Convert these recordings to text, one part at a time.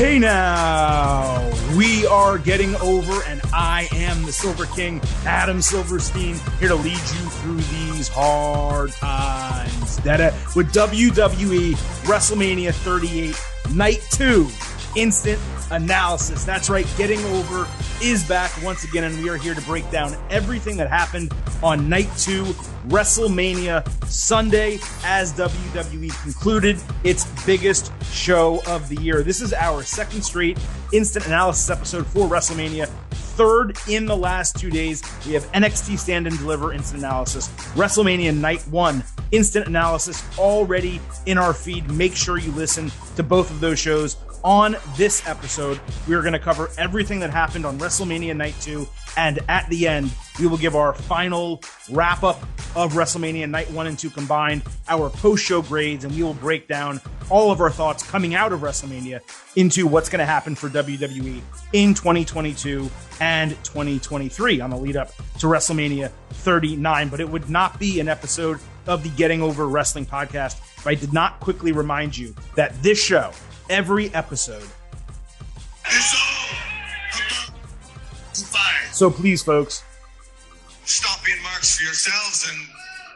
Hey now, we are getting over, and I am the Silver King, Adam Silverstein, here to lead you through these hard times. With WWE WrestleMania 38, Night 2, Instant Analysis. That's right, Getting Over is back once again, and we are here to break down everything that happened on Night 2, WrestleMania Sunday, as WWE concluded its biggest show of the year. This is our second straight Instant Analysis episode for WrestleMania, third in the last 2 days. We have NXT Stand and Deliver Instant Analysis, WrestleMania Night 1 Instant Analysis already in our feed. Make sure you listen to both of those shows. On this episode, we are going to cover everything that happened on WrestleMania Night 2, and at the end, we will give our final wrap-up of WrestleMania Night 1 and 2 combined, our post-show grades, and we will break down all of our thoughts coming out of WrestleMania into what's going to happen for WWE in 2022 and 2023 on the lead-up to WrestleMania 39. But it would not be an episode of the Getting Over Wrestling podcast if I did not quickly remind you that this show, every episode, it's all about fight. So please, folks, stop being marks for yourselves and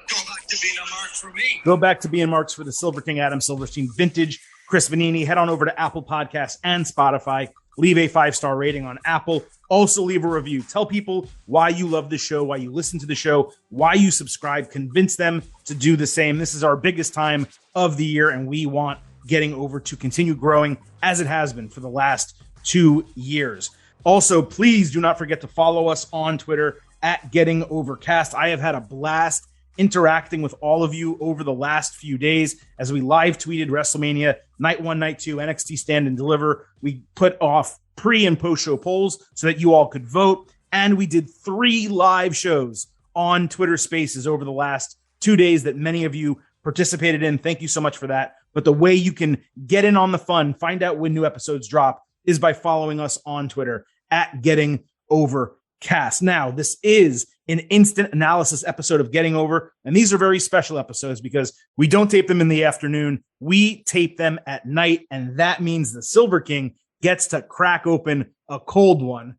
go back to being a mark for me. Go back to being marks for the Silver King, Adam Silverstein, vintage Chris Vanini. Head on over to Apple Podcasts and Spotify. Leave a 5-star rating on Apple. Also leave a review. Tell people why you love the show, why you listen to the show, why you subscribe. Convince them to do the same. This is our biggest time of the year, and we want Getting Over to continue growing as it has been for the last 2 years. Also, please do not forget to follow us on Twitter at Getting Overcast. I have had a blast interacting with all of you over the last few days as we live tweeted WrestleMania Night 1, Night 2, NXT Stand and Deliver. We put off pre and post show polls so that you all could vote. And we did 3 live shows on Twitter Spaces over the last 2 days that many of you participated in. Thank you so much for that. But the way you can get in on the fun, find out when new episodes drop, is by following us on Twitter at Getting Overcast. Now, this is an instant analysis episode of Getting Over, and these are very special episodes because we don't tape them in the afternoon. We tape them at night, and that means the Silver King gets to crack open a cold one.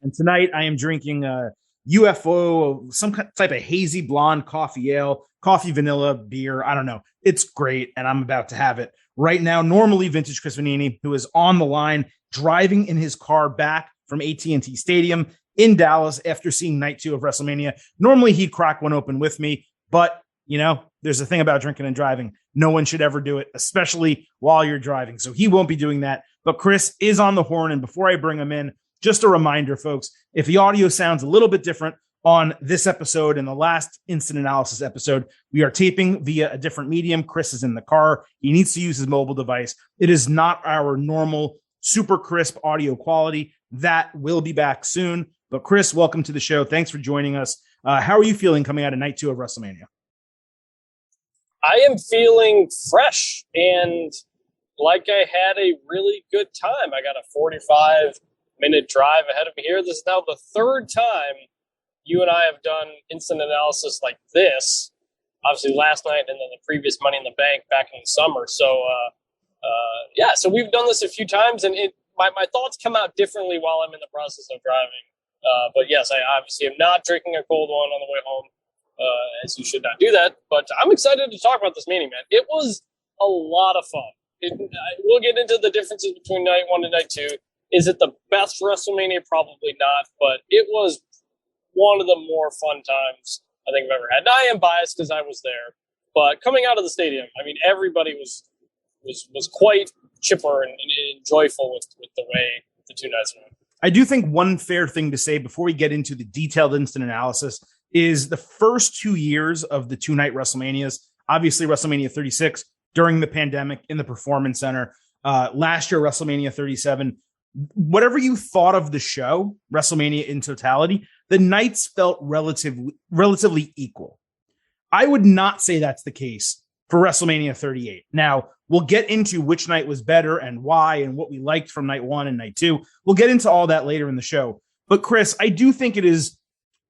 And tonight I am drinking a UFO, some type of hazy blonde coffee ale, coffee vanilla beer. I don't know. It's great, and I'm about to have it right now. Normally, vintage Chris Vanini, who is on the line, driving in his car back from AT&T Stadium in Dallas after seeing Night 2 of WrestleMania. Normally, he'd crack one open with me, but, you know, there's a thing about drinking and driving. No one should ever do it, especially while you're driving. So he won't be doing that, but Chris is on the horn, and before I bring him in, just a reminder, folks, if the audio sounds a little bit different on this episode and the last Instant Analysis episode, we are taping via a different medium. Chris is in the car. He needs to use his mobile device. It is not our normal super crisp audio quality. That will be back soon. But Chris, welcome to the show. Thanks for joining us. How are you feeling coming out of Night 2 of WrestleMania? I am feeling fresh and like I had a really good time. I got a 45-minute drive ahead of me here. This is now the third time you and I have done instant analysis like this, obviously last night and then the previous Money in the Bank back in the summer. So, so we've done this a few times, and my thoughts come out differently while I'm in the process of driving. But yes, I obviously am not drinking a cold one on the way home, as you should not do that. But I'm excited to talk about this Mania, man. It was a lot of fun. We'll get into the differences between Night 1 and Night 2. Is it the best WrestleMania? Probably not, but it was one of the more fun times I think I've ever had. And I am biased because I was there, but coming out of the stadium, I mean, everybody was quite chipper and joyful with the way the 2 nights went. I do think one fair thing to say before we get into the detailed instant analysis is the first 2 years of the 2-night WrestleManias, obviously WrestleMania 36 during the pandemic in the Performance Center, last year WrestleMania 37, whatever you thought of the show, WrestleMania in totality, the nights felt relatively equal. I would not say that's the case for WrestleMania 38. Now, we'll get into which night was better and why and what we liked from Night 1 and Night 2. We'll get into all that later in the show. But Chris, I do think it is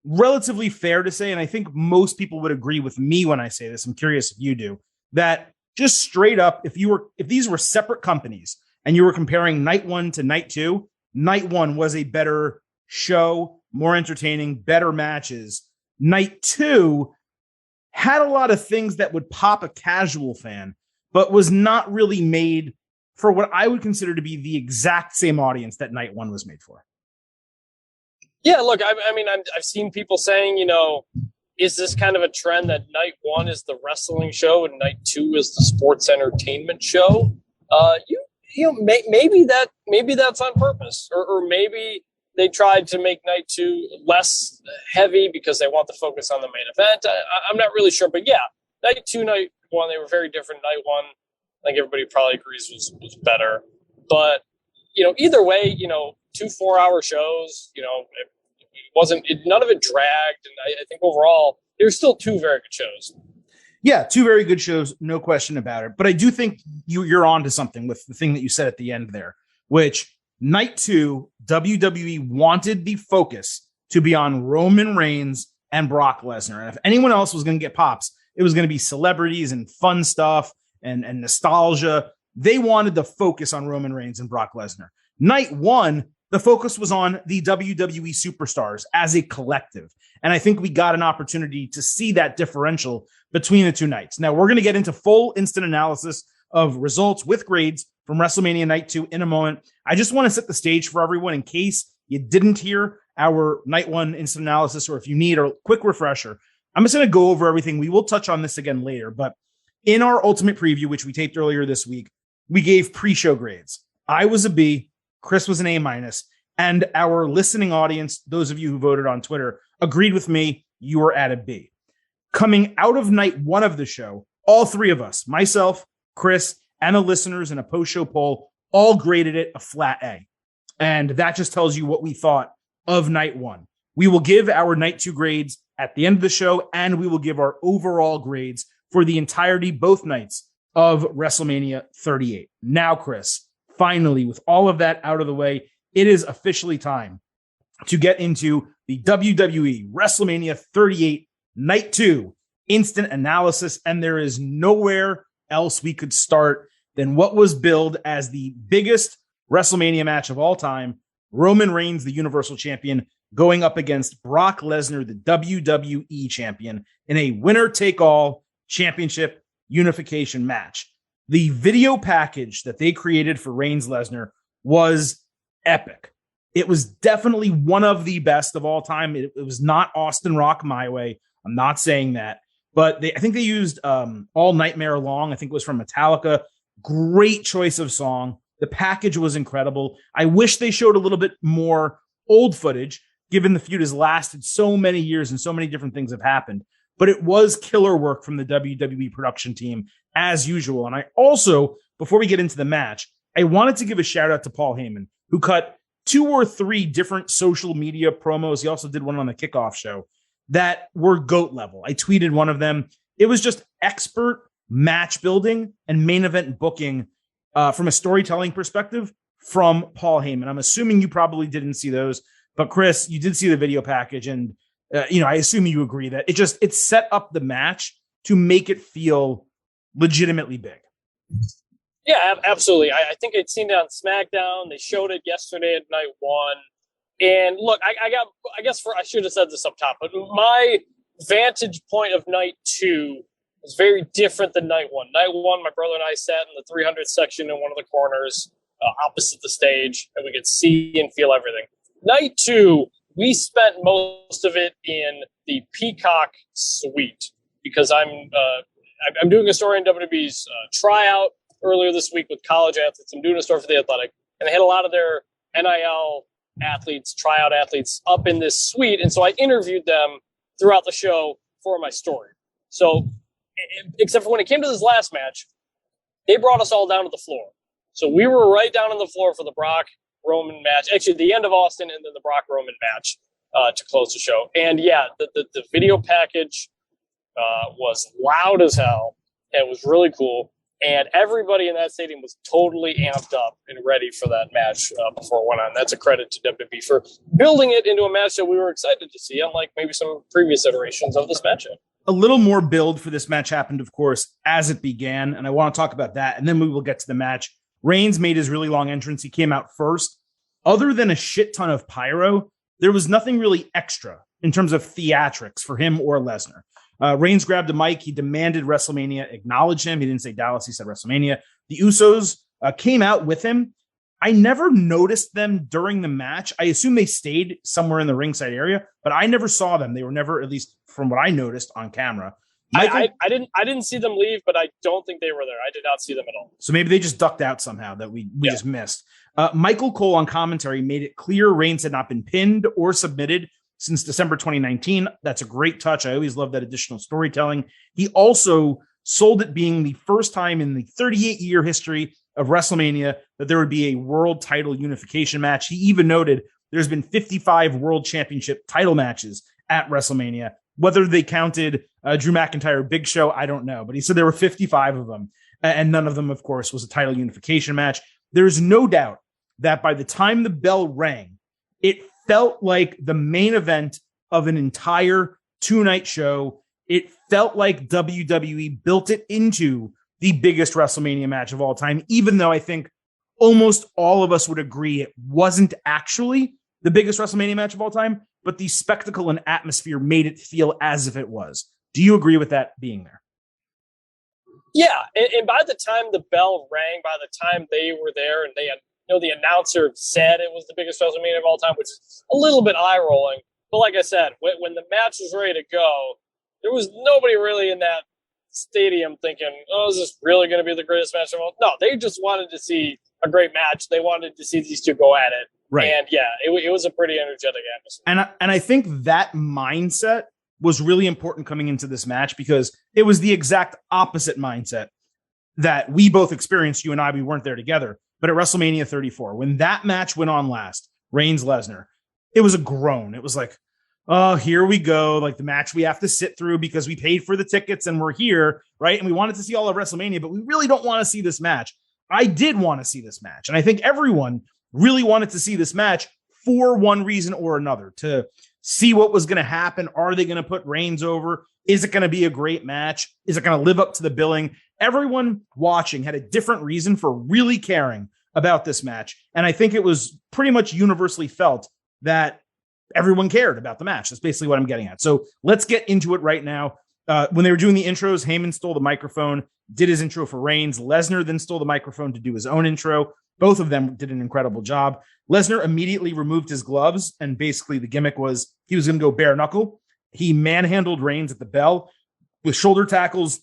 relatively fair to say, and I think most people would agree with me when I say this, I'm curious if you do, that just straight up, if these were separate companies and you were comparing night one to night two, night one was a better show, more entertaining, better matches. Night two had a lot of things that would pop a casual fan, but was not really made for what I would consider to be the exact same audience that night one was made for. Yeah, look, I mean, I've seen people saying, is this kind of a trend that night one is the wrestling show and night two is the sports entertainment show? Maybe that's on purpose, or maybe they tried to make night two less heavy because they want to focus on the main event. I'm not really sure, but yeah, night two, night one, they were very different. Night one, I think everybody probably agrees was better, but either way, 2 4-hour shows, none of it dragged, and I think overall they were still 2 very good shows. Yeah, 2 very good shows, no question about it. But I do think you're on to something with the thing that you said at the end there, which night 2, WWE wanted the focus to be on Roman Reigns and Brock Lesnar. And if anyone else was going to get pops, it was going to be celebrities and fun stuff and nostalgia. They wanted the focus on Roman Reigns and Brock Lesnar. Night 1, the focus was on the WWE superstars as a collective. And I think we got an opportunity to see that differential between the 2 nights. Now, we're going to get into full instant analysis of results with grades from WrestleMania Night 2 in a moment. I just want to set the stage for everyone in case you didn't hear our Night 1 instant analysis, or if you need a quick refresher. I'm just going to go over everything. We will touch on this again later, but in our Ultimate Preview, which we taped earlier this week, we gave pre-show grades. I was a B, Chris was an A-, and our listening audience, those of you who voted on Twitter, agreed with me. You were at a B. Coming out of night 1 of the show, all 3 of us, myself, Chris, and the listeners in a post-show poll, all graded it a flat A. And that just tells you what we thought of night 1. We will give our night 2 grades at the end of the show, and we will give our overall grades for the entirety, both nights, of WrestleMania 38. Now, Chris, finally, with all of that out of the way, it is officially time to get into the WWE WrestleMania 38 Night 2 instant analysis, and there is nowhere else we could start than what was billed as the biggest WrestleMania match of all time, Roman Reigns, the Universal Champion, going up against Brock Lesnar, the WWE Champion, in a winner-take-all championship unification match. The video package that they created for Reigns-Lesnar was epic. It was definitely one of the best of all time. It was not Austin Rock My Way. I'm not saying that. But I think they used All Nightmare Long. I think it was from Metallica. Great choice of song. The package was incredible. I wish they showed a little bit more old footage, given the feud has lasted so many years and so many different things have happened. But it was killer work from the WWE production team, as usual. And I also, before we get into the match, I wanted to give a shout out to Paul Heyman, who cut 2 or 3 different social media promos. He also did one on the kickoff show that were GOAT level. I tweeted one of them. It was just expert match building and main event booking from a storytelling perspective from Paul Heyman. I'm assuming you probably didn't see those, but Chris, you did see the video package, and I assume you agree that it set up the match to make it feel legitimately big. Yeah, absolutely. I think I'd seen it on SmackDown. They showed it yesterday at night 1. And look, I should have said this up top, but my vantage point of night 2 was very different than night 1. Night 1, my brother and I sat in the 300 section in one of the corners opposite the stage, and we could see and feel everything. Night 2, we spent most of it in the Peacock suite because I'm doing a story in WWE's tryout earlier this week with college athletes. I'm doing a story for The Athletic, and they had a lot of their NIL athletes, tryout athletes up in this suite. And so I interviewed them throughout the show for my story. So, except for when it came to this last match, they brought us all down to the floor. So we were right down on the floor for the Brock Roman match, actually the end of Austin and then the Brock Roman match to close the show. And yeah, the video package was loud as hell. It was really cool. And everybody in that stadium was totally amped up and ready for that match before it went on. That's a credit to WWE for building it into a match that we were excited to see, unlike maybe some previous iterations of this matchup. A little more build for this match happened, of course, as it began, and I want to talk about that, and then we will get to the match Reigns made his really long entrance. He came out first. Other than a shit ton of pyro, there was nothing really extra in terms of theatrics for him or Lesnar. Reigns grabbed a mic. He demanded WrestleMania acknowledge him. He didn't say Dallas. He said WrestleMania. The Usos came out with him. I never noticed them during the match. I assume they stayed somewhere in the ringside area, but I never saw them. They were never, at least from what I noticed on camera. I didn't see them leave, but I don't think they were there. I did not see them at all. So maybe they just ducked out somehow that we just missed. Michael Cole on commentary made it clear Reigns had not been pinned or submitted since December 2019. That's a great touch. I always love that additional storytelling. He also sold it being the first time in the 38-year history of WrestleMania that there would be a world title unification match. He even noted there's been 55 world championship title matches at WrestleMania. Whether they counted Drew McIntyre, Big Show, I don't know. But he said there were 55 of them. And none of them, of course, was a title unification match. There's no doubt that by the time the bell rang, it felt like the main event of an entire two-night show. It felt like WWE built it into the biggest WrestleMania match of all time, even though I think almost all of us would agree it wasn't actually the biggest WrestleMania match of all time, but the spectacle and atmosphere made it feel as if it was. Do you agree with that being there? Yeah, and by the time the bell rang, by the time they were there and they had, the announcer said it was the biggest WrestleMania of all time, which is a little bit eye-rolling. But like I said, when the match was ready to go, there was nobody really in that stadium thinking, oh, is this really going to be the greatest match of all? No, they just wanted to see a great match. They wanted to see these two go at it. Right. And yeah, it was a pretty energetic atmosphere. And I think that mindset was really important coming into this match because it was the exact opposite mindset that we both experienced. You and I, we weren't there together, but at WrestleMania 34, when that match went on last, Reigns Lesnar, it was a groan. It was like, oh, here we go. Like the match we have to sit through because we paid for the tickets and we're here, right? And we wanted to see all of WrestleMania, but we really don't want to see this match. I did want to see this match. And I think everyone really wanted to see this match for one reason or another, to see what was going to happen. Are they going to put Reigns over? Is it going to be a great match? Is it going to live up to the billing? Everyone watching had a different reason for really caring about this match. And I think it was pretty much universally felt that everyone cared about the match. That's basically what I'm getting at. So let's get into it right now. When they were doing the intros, Heyman stole the microphone, did his intro for Reigns. Lesnar then stole the microphone to do his own intro. Both of them did an incredible job. Lesnar immediately removed his gloves, and basically the gimmick was he was going to go bare knuckle. He manhandled Reigns at the bell with shoulder tackles,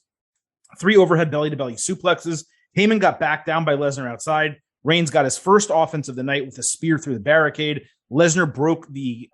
3 overhead belly-to-belly suplexes. Heyman got backed down by Lesnar outside. Reigns got his first offense of the night with a spear through the barricade. Lesnar broke the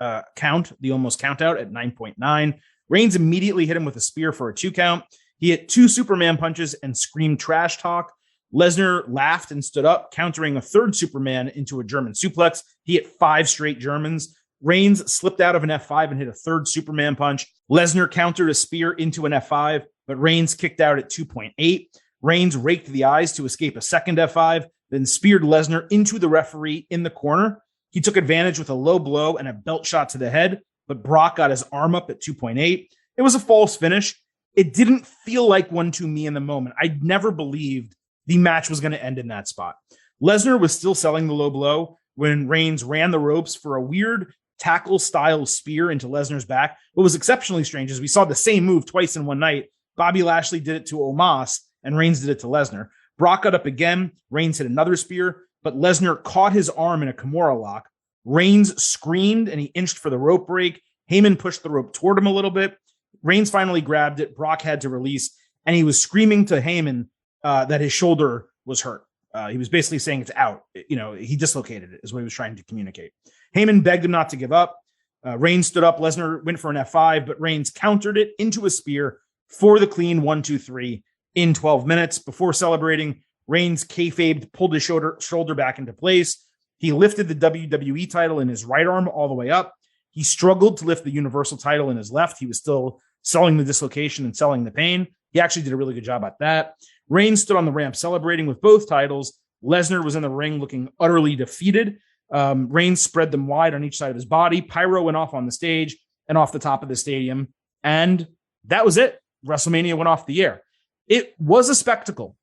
almost count out at 9.9. Reigns immediately hit him with a spear for a 2 count. He hit 2 Superman punches and screamed trash talk. Lesnar laughed and stood up, countering a 3rd Superman into a German suplex. He hit 5 straight Germans. Reigns slipped out of an F5 and hit a 3rd Superman punch. Lesnar countered a spear into an F5, but Reigns kicked out at 2.8. Reigns raked the eyes to escape a 2nd F5, then speared Lesnar into the referee in the corner. He took advantage with a low blow and a belt shot to the head, but Brock got his arm up at 2.8. It was a false finish. It didn't feel like one to me in the moment. I never believed the match was going to end in that spot. Lesnar was still selling the low blow when Reigns ran the ropes for a weird tackle-style spear into Lesnar's back. What was exceptionally strange is we saw the same move twice in one night. Bobby Lashley did it to Omos, and Reigns did it to Lesnar. Brock got up again. Reigns hit another spear, but Lesnar caught his arm in a Kimura lock. Reigns screamed, and he inched for the rope break. Heyman pushed the rope toward him a little bit. Reigns finally grabbed it. Brock had to release, and he was screaming to Heyman that his shoulder was hurt. He was basically saying it's out. He dislocated it is what he was trying to communicate. Heyman begged him not to give up. Reigns stood up. Lesnar went for an F5, but Reigns countered it into a spear for the clean 1-2-3 in 12 minutes. Before celebrating, Reigns kayfabed, pulled his shoulder back into place. He lifted the WWE title in his right arm all the way up. He struggled to lift the Universal title in his left. He was still selling the dislocation and selling the pain. He actually did a really good job at that. Reigns stood on the ramp celebrating with both titles. Lesnar was in the ring looking utterly defeated. Reigns spread them wide on each side of his body. Pyro went off on the stage and off the top of the stadium. And that was it. WrestleMania went off the air. It was a spectacle.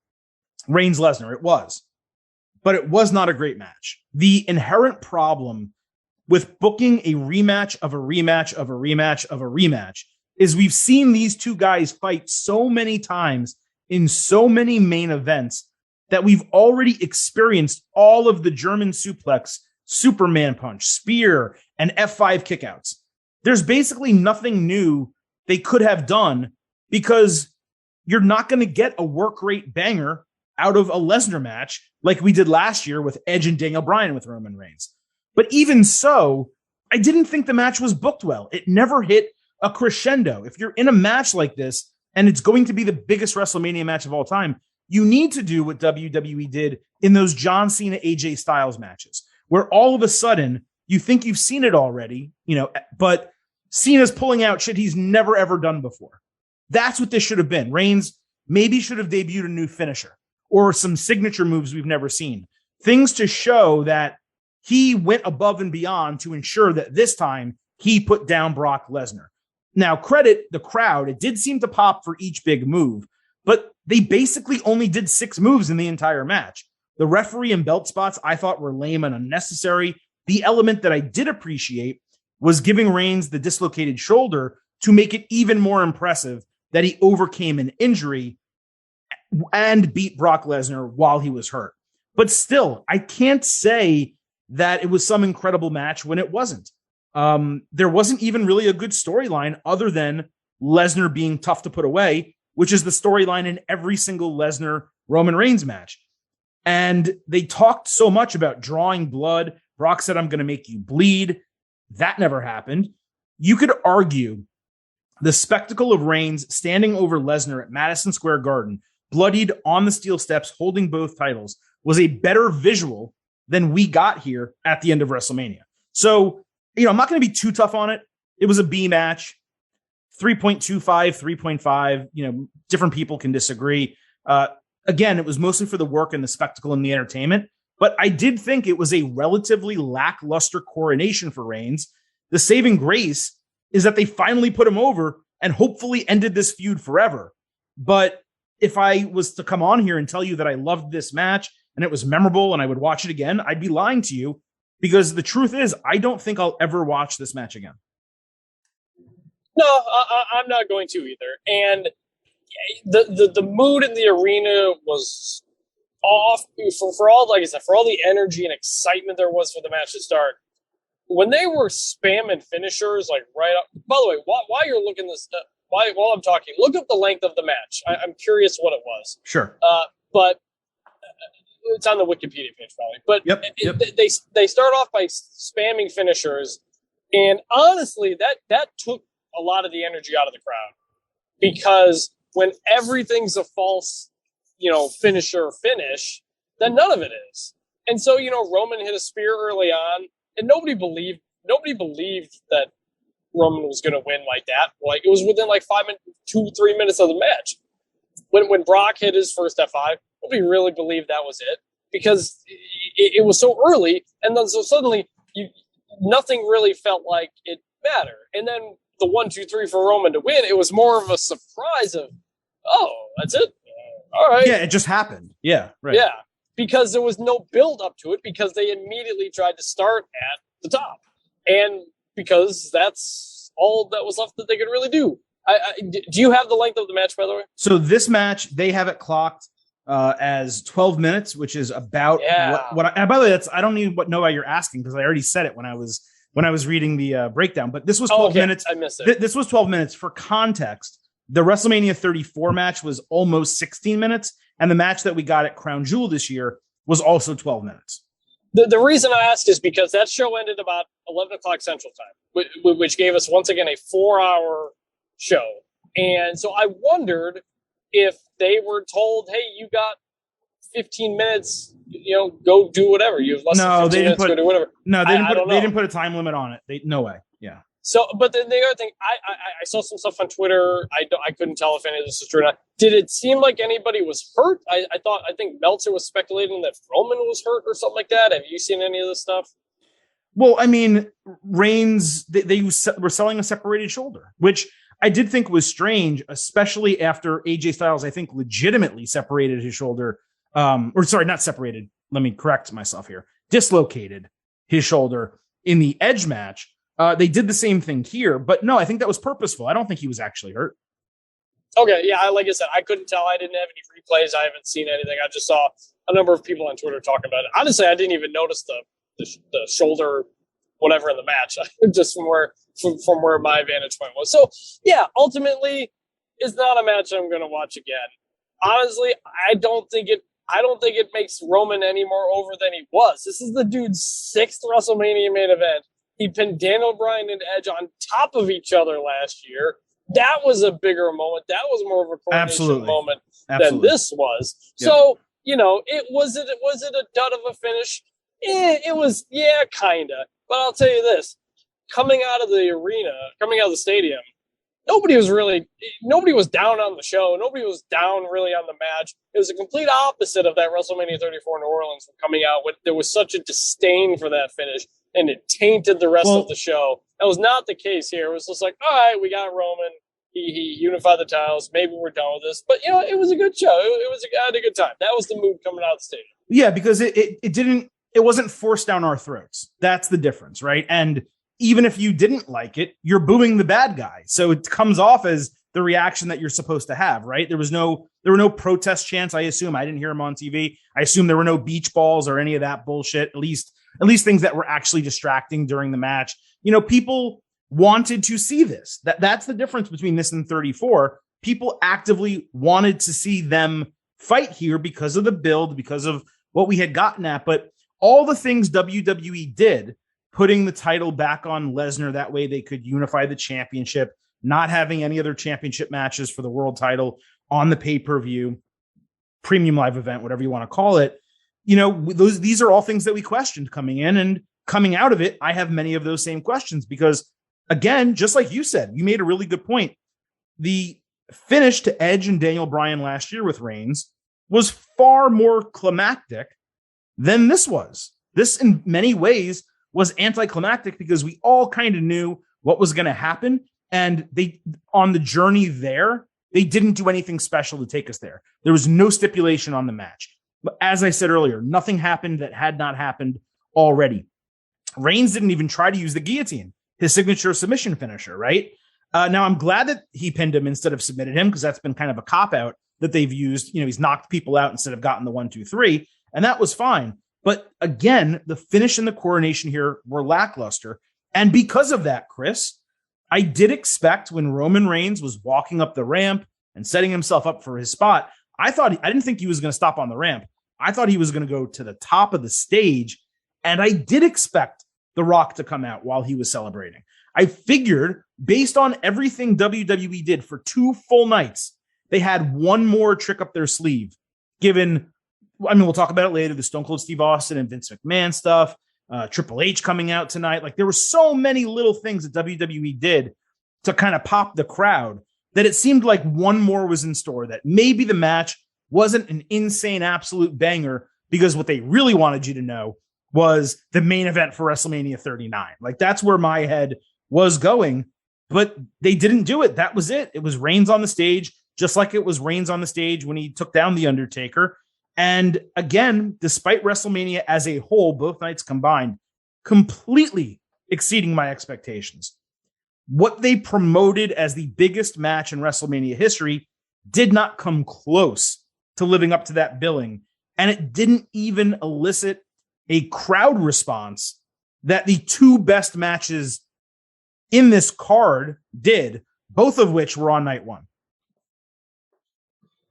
Reigns Lesnar, it was. but it was not a great match. The inherent problem with booking a rematch of a rematch of a rematch of a rematch is we've seen these two guys fight so many times in so many main events that we've already experienced all of the German suplex, Superman punch, spear, and F5 kickouts. There's basically nothing new they could have done because you're not going to get a work rate banger out of a Lesnar match like we did last year with Edge and Daniel Bryan with Roman Reigns. But even so, I didn't think the match was booked well. It never hit a crescendo. If you're in a match like this and it's going to be the biggest WrestleMania match of all time, you need to do what WWE did in those John Cena, AJ Styles matches, where all of a sudden you think you've seen it already, but Cena's pulling out shit he's never, ever done before. That's what this should have been. Reigns maybe should have debuted a new finisher or some signature moves we've never seen. Things to show that he went above and beyond to ensure that this time he put down Brock Lesnar. Now, credit the crowd. It did seem to pop for each big move, but they basically only did 6 moves in the entire match. The referee and belt spots I thought were lame and unnecessary. The element that I did appreciate was giving Reigns the dislocated shoulder to make it even more impressive that he overcame an injury and beat Brock Lesnar while he was hurt. But still, I can't say that it was some incredible match when it wasn't. There wasn't even really a good storyline other than Lesnar being tough to put away, which is the storyline in every single Lesnar Roman Reigns match. And they talked so much about drawing blood. Brock said, "I'm going to make you bleed." That never happened. You could argue the spectacle of Reigns standing over Lesnar at Madison Square Garden, bloodied on the steel steps, holding both titles, was a better visual than we got here at the end of WrestleMania. So, I'm not going to be too tough on it. It was a B match, 3.25, 3.5, different people can disagree. Again, it was mostly for the work and the spectacle and the entertainment, but I did think it was a relatively lackluster coronation for Reigns. The saving grace is that they finally put him over and hopefully ended this feud forever. But if I was to come on here and tell you that I loved this match and it was memorable and I would watch it again, I'd be lying to you, because the truth is I don't think I'll ever watch this match again. No, I'm not going to either. And the mood in the arena was off for all, like I said, for all the energy and excitement there was for the match to start. When they were spamming finishers, like right up. By the way, while you're looking this, while I'm talking, look up the length of the match. I'm curious what it was. Sure. But it's on the Wikipedia page probably. But yep. They start off by spamming finishers, and honestly, that took a lot of the energy out of the crowd, because when everything's a false, finisher finish, then none of it is. And so, Roman hit a spear early on, and nobody believed that Roman was going to win like that. Like, it was within like 2-3 minutes of the match. When Brock hit his first F5, nobody really believed that was it, because it was so early, and then so suddenly nothing really felt like it mattered. And then the 1, 2, 3 for Roman to win, it was more of a surprise of, oh, that's it. All right. Yeah, it just happened. Yeah, right. Yeah, because there was no build up to it, because they immediately tried to start at the top, and because that's all that was left that they could really do. Do you have the length of the match, by the way? So this match, they have it clocked as 12 minutes, which is about what and by the way, I don't even know why you're asking, because I already said it when I was reading the breakdown. But this was 12 minutes. I missed it. This was 12 minutes. For context, the WrestleMania 34 match was almost 16 minutes, and the match that we got at Crown Jewel this year was also 12 minutes. The reason I asked is because that show ended about 11 o'clock Central Time, which gave us, once again, a 4-hour show. And so I wondered if they were told, hey, you got 15 minutes, go do whatever. You have less than 15 minutes, go do whatever. No, they didn't put a time limit on it. No way. Yeah. So, but the other thing, I saw some stuff on Twitter. I couldn't tell if any of this is true or not. Did it seem like anybody was hurt? I think Meltzer was speculating that Roman was hurt or something like that. Have you seen any of this stuff? Well, I mean, Reigns, they were selling a separated shoulder, which I did think was strange, especially after AJ Styles, I think, legitimately separated his shoulder. Not separated, let me correct myself here, dislocated his shoulder in the Edge match. They did the same thing here, but no, I think that was purposeful. I don't think he was actually hurt. Okay, yeah, like I said, I couldn't tell. I didn't have any replays. I haven't seen anything. I just saw a number of people on Twitter talking about it. Honestly, I didn't even notice the shoulder, whatever in the match, just from where my vantage point was. So yeah, ultimately, it's not a match I'm going to watch again. Honestly, I don't think it makes Roman any more over than he was. This is the dude's 6th WrestleMania main event. He pinned Daniel Bryan and Edge on top of each other last year. That was a bigger moment. That was more of a coronation moment than this was. Yep. So, was it a dud of a finish? It was, yeah, kind of. But I'll tell you this. Coming out of the stadium, nobody was down on the show. Nobody was down really on the match. It was a complete opposite of that WrestleMania 34 New Orleans coming out. There was such a disdain for that finish, and it tainted the rest of the show. That was not the case here. It was just like, all right, we got Roman. He unified the titles. Maybe we're done with this. But, it was a good show. I had a good time. That was the mood coming out of the stadium. Yeah, because it wasn't forced down our throats. That's the difference, right? And even if you didn't like it, you're booing the bad guy. So it comes off as the reaction that you're supposed to have, right? There were no protest chants, I assume. I didn't hear them on TV. I assume there were no beach balls or any of that bullshit, at least things that were actually distracting during the match. People wanted to see this. That's the difference between this and 34. People actively wanted to see them fight here because of the build, because of what we had gotten at. But all the things WWE did, putting the title back on Lesnar, that way they could unify the championship, not having any other championship matches for the world title on the pay-per-view, premium live event, whatever you want to call it. These are all things that we questioned coming in, and coming out of it, I have many of those same questions because, again, just like you said, you made a really good point. The finish to Edge and Daniel Bryan last year with Reigns was far more climactic than this was. This, in many ways, was anticlimactic because we all kind of knew what was going to happen. And on the journey there, they didn't do anything special to take us there. There was no stipulation on the match. But as I said earlier, nothing happened that had not happened already. Reigns didn't even try to use the guillotine, his signature submission finisher, right? Now, I'm glad that he pinned him instead of submitted him because that's been kind of a cop-out that they've used. He's knocked people out instead of gotten the 1, 2, 3, and that was fine. But again, the finish and the coronation here were lackluster. And because of that, Chris, I did expect when Roman Reigns was walking up the ramp and setting himself up for his spot, I didn't think he was going to stop on the ramp. I thought he was going to go to the top of the stage. And I did expect The Rock to come out while he was celebrating. I figured, based on everything WWE did for 2 full nights, they had one more trick up their sleeve, we'll talk about it later, the Stone Cold Steve Austin and Vince McMahon stuff, Triple H coming out tonight. Like, there were so many little things that WWE did to kind of pop the crowd that it seemed like one more was in store, that maybe the match wasn't an insane absolute banger because what they really wanted you to know was the main event for WrestleMania 39. Like, that's where my head was going, but they didn't do it. That was it. It was Reigns on the stage, just like it was Reigns on the stage when he took down The Undertaker. And again, despite WrestleMania as a whole, both nights combined, completely exceeding my expectations. What they promoted as the biggest match in WrestleMania history did not come close to living up to that billing. And it didn't even elicit a crowd response that the 2 best matches in this card did, both of which were on night 1.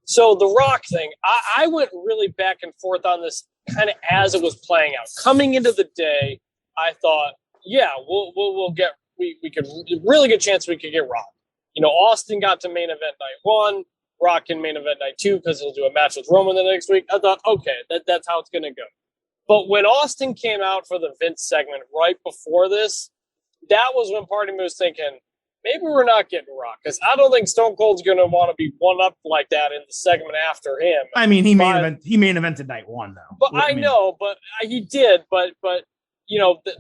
So the Rock thing, I went really back and forth on this kind of as it was playing out. Coming into the day, I thought, yeah, we could really good chance we could get Rock. Austin got to main event night 1, Rock in main event night 2 because he'll do a match with Roman the next week. I thought, okay, that's how it's going to go. But when Austin came out for the Vince segment right before this, that was when part of me was thinking, maybe we're not getting Rock, because I don't think Stone Cold's going to want to be one-up like that in the segment after him. I mean, he main evented night 1, though. But I know, but he did. But the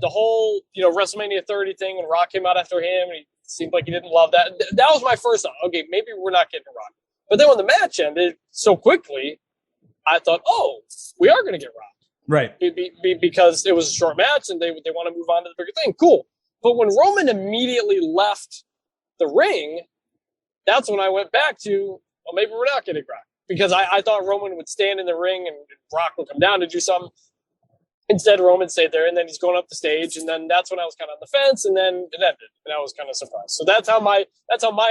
whole WrestleMania 30 thing, when Rock came out after him, and he seemed like he didn't love that. That was my first thought. Okay, maybe we're not getting Rock. But then when the match ended so quickly, I thought, oh, we are going to get Rock. Right. Because it was a short match and they want to move on to the bigger thing. Cool. But when Roman immediately left the ring, that's when I went back to, well, maybe we're not getting Brock. Because I thought Roman would stand in the ring and Brock would come down to do something. Instead, Roman stayed there, and then he's going up the stage, and then that's when I was kind of on the fence, and then it ended, and I was kind of surprised. So that's how my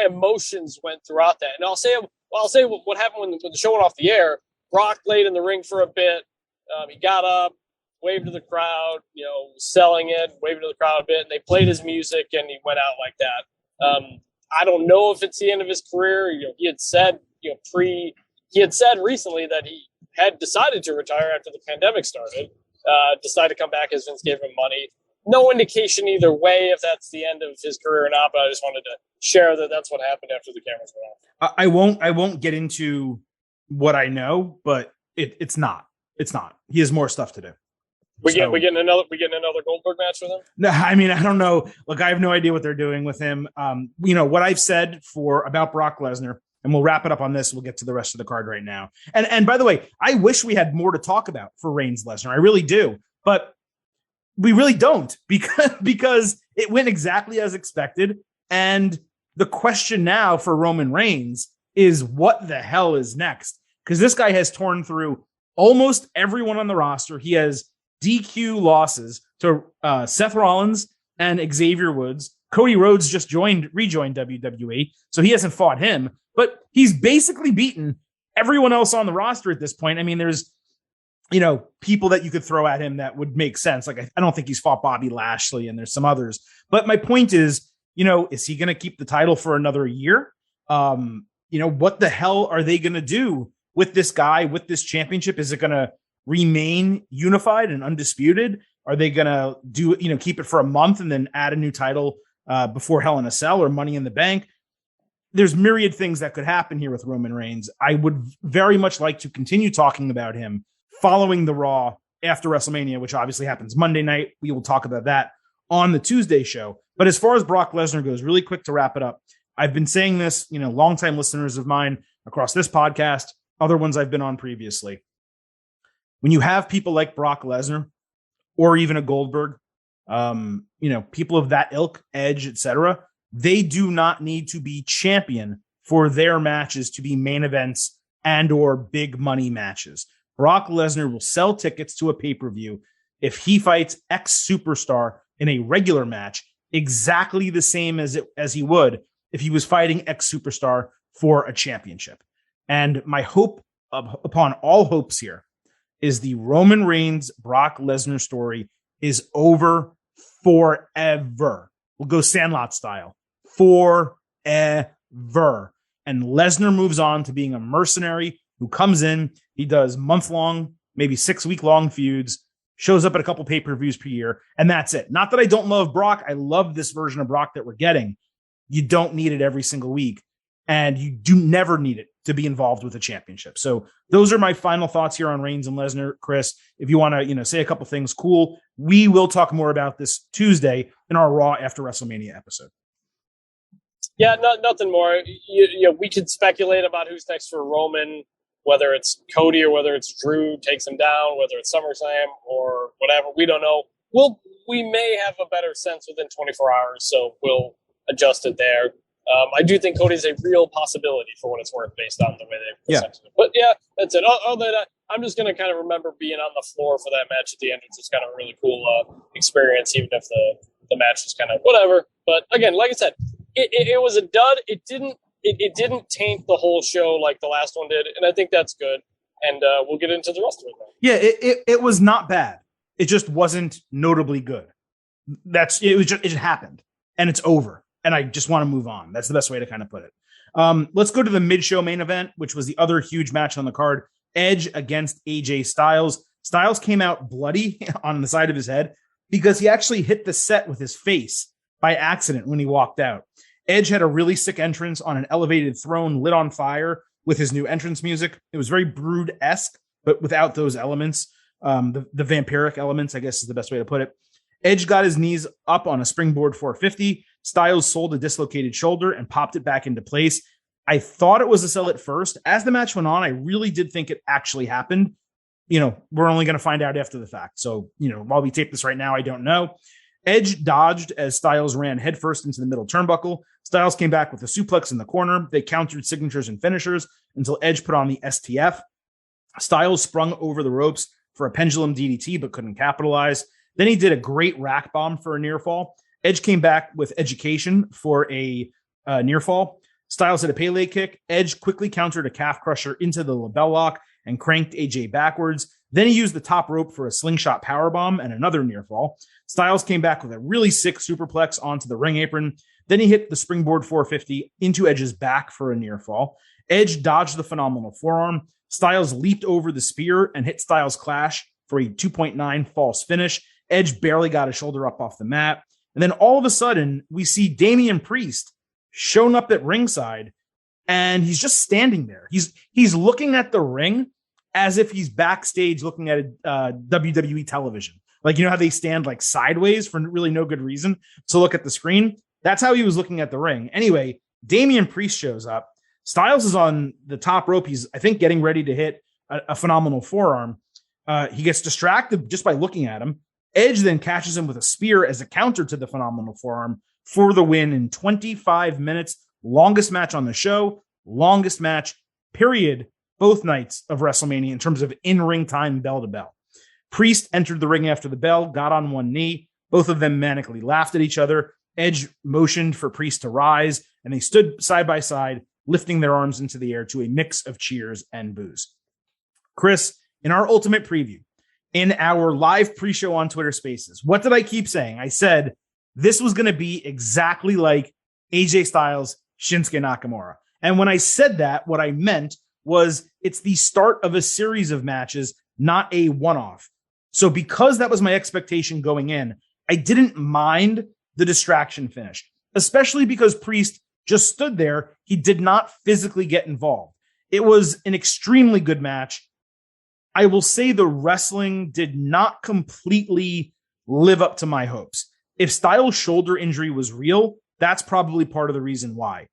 emotions went throughout that. And I'll say what happened when the show went off the air. Brock laid in the ring for a bit. He got up, waved to the crowd, selling it, waved to the crowd a bit, and they played his music, and he went out like that. I don't know if it's the end of his career. He had said, recently that he had decided to retire after the pandemic started. Decided to come back as Vince gave him money. No indication either way if that's the end of his career or not, but I just wanted to share that that's what happened after the cameras went off. I won't get into what I know, but it's not. It's not. He has more stuff to do. We getting another Goldberg match with him? No, I mean, I don't know. Look, I have no idea what they're doing with him. What I've said about Brock Lesnar, and we'll wrap it up on this. We'll get to the rest of the card right now. And by the way, I wish we had more to talk about for Reigns Lesnar. I really do, but we really don't because it went exactly as expected. And the question now for Roman Reigns is what the hell is next? Because this guy has torn through almost everyone on the roster. He has DQ losses to Seth Rollins and Xavier Woods. Cody Rhodes just rejoined WWE, so he hasn't fought him, but he's basically beaten everyone else on the roster at this point. I mean, there's, people that you could throw at him that would make sense. Like, I don't think he's fought Bobby Lashley, and there's some others. But my point is, is he going to keep the title for another year? What the hell are they going to do with this guy, with this championship? Is it going to remain unified and undisputed? Are they going to keep it for a month and then add a new title before Hell in a Cell or Money in the Bank? There's myriad things that could happen here with Roman Reigns. I would very much like to continue talking about him following the Raw after WrestleMania, which obviously happens Monday night. We will talk about that on the Tuesday show. But as far as Brock Lesnar goes, really quick to wrap it up, I've been saying this, longtime listeners of mine across this podcast, other ones I've been on previously. When you have people like Brock Lesnar or even a Goldberg, people of that ilk, Edge, etc., they do not need to be champion for their matches to be main events and or big money matches. Brock Lesnar will sell tickets to a pay-per-view if he fights X superstar in a regular match exactly the same as he would if he was fighting X superstar for a championship. And my hope upon all hopes here is the Roman Reigns Brock Lesnar story is over forever. We'll go Sandlot style. Forever. And Lesnar moves on to being a mercenary who comes in, he does month-long, maybe 6-week-long feuds, shows up at a couple pay-per-views per year, and that's it. Not that I don't love Brock. I love this version of Brock that we're getting. You don't need it every single week, and you do never need it to be involved with a championship. So those are my final thoughts here on Reigns and Lesnar. Chris, if you want to, say a couple things, cool. We will talk more about this Tuesday in our Raw after WrestleMania episode. Yeah, nothing more. We could speculate about who's next for Roman, whether it's Cody or whether it's Drew takes him down, whether it's SummerSlam or whatever. We don't know. We may have a better sense within 24 hours, so we'll adjust it there. I do think Cody's a real possibility for what it's worth based on the way they presented it. But yeah, that's it. Other than that, I'm just going to kind of remember being on the floor for that match at the end. It's just kind of a really cool experience, even if the match was kind of whatever. But again, like I said, it was a dud. It didn't taint the whole show like the last one did, and I think that's good. And we'll get into the rest of it now. Yeah, it was not bad. It just wasn't notably good. It happened, and it's over. And I just want to move on. That's the best way to kind of put it. Let's go to the mid-show main event, which was the other huge match on the card. Edge against AJ Styles. Styles came out bloody on the side of his head because he actually hit the set with his face by accident when he walked out. Edge had a really sick entrance on an elevated throne lit on fire with his new entrance music. It was very Brood-esque, but without those elements. The vampiric elements, I guess is the best way to put it. Edge got his knees up on a springboard 450. Styles sold a dislocated shoulder and popped it back into place. I thought it was a sell at first. As the match went on, I really did think it actually happened we're only going to find out after the fact. So, while we tape this right now, I don't know. Edge dodged as Styles ran headfirst into the middle turnbuckle. Styles came back with a suplex in the corner. They countered signatures and finishers until Edge put on the STF. Styles sprung over the ropes for a pendulum DDT, but couldn't capitalize. Then he did a great rack bomb for a near fall. Edge came back with education for a near fall. Styles hit a Pele kick. Edge quickly countered a calf crusher into the label lock and cranked AJ backwards. Then he used the top rope for a slingshot powerbomb and another near fall. Styles came back with a really sick superplex onto the ring apron. Then he hit the springboard 450 into Edge's back for a near fall. Edge dodged the phenomenal forearm. Styles leaped over the spear and hit Styles Clash for a 2.9 false finish. Edge barely got his shoulder up off the mat. And then all of a sudden, we see Damian Priest showing up at ringside, and he's just standing there. He's looking at the ring as if he's backstage looking at a WWE television. Like, how they stand like sideways for really no good reason to look at the screen? That's how he was looking at the ring. Anyway, Damian Priest shows up. Styles is on the top rope. He's, I think, getting ready to hit a phenomenal forearm. He gets distracted just by looking at him. Edge then catches him with a spear as a counter to the phenomenal forearm for the win in 25 minutes. Longest match on the show, longest match, period, both nights of WrestleMania in terms of in-ring time, bell to bell. Priest entered the ring after the bell, got on one knee. Both of them manically laughed at each other. Edge motioned for Priest to rise, and they stood side by side, lifting their arms into the air to a mix of cheers and boos. Chris, in our ultimate preview, in our live pre-show on Twitter Spaces, what did I keep saying? I said this was going to be exactly like AJ Styles, Shinsuke Nakamura. And when I said that, what I meant was it's the start of a series of matches, not a one-off. So because that was my expectation going in, I didn't mind the distraction finish, especially because Priest just stood there. He did not physically get involved. It was an extremely good match. I will say the wrestling did not completely live up to my hopes. If Styles' shoulder injury was real, that's probably part of the reason why.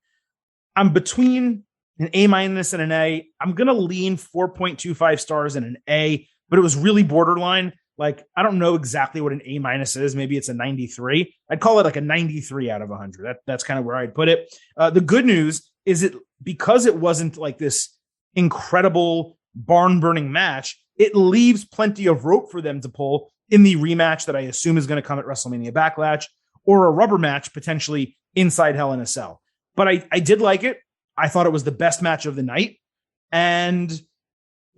I'm between an A- and an A. I'm going to lean 4.25 stars and an A, but it was really borderline. Like, I don't know exactly what an A- is. Maybe it's a 93. I'd call it like a 93 out of 100. That's kind of where I'd put it. The good news is because it wasn't like this incredible barn-burning match, it leaves plenty of rope for them to pull in the rematch that I assume is going to come at WrestleMania Backlash, or a rubber match potentially inside Hell in a Cell. But I did like it. I thought it was the best match of the night. And,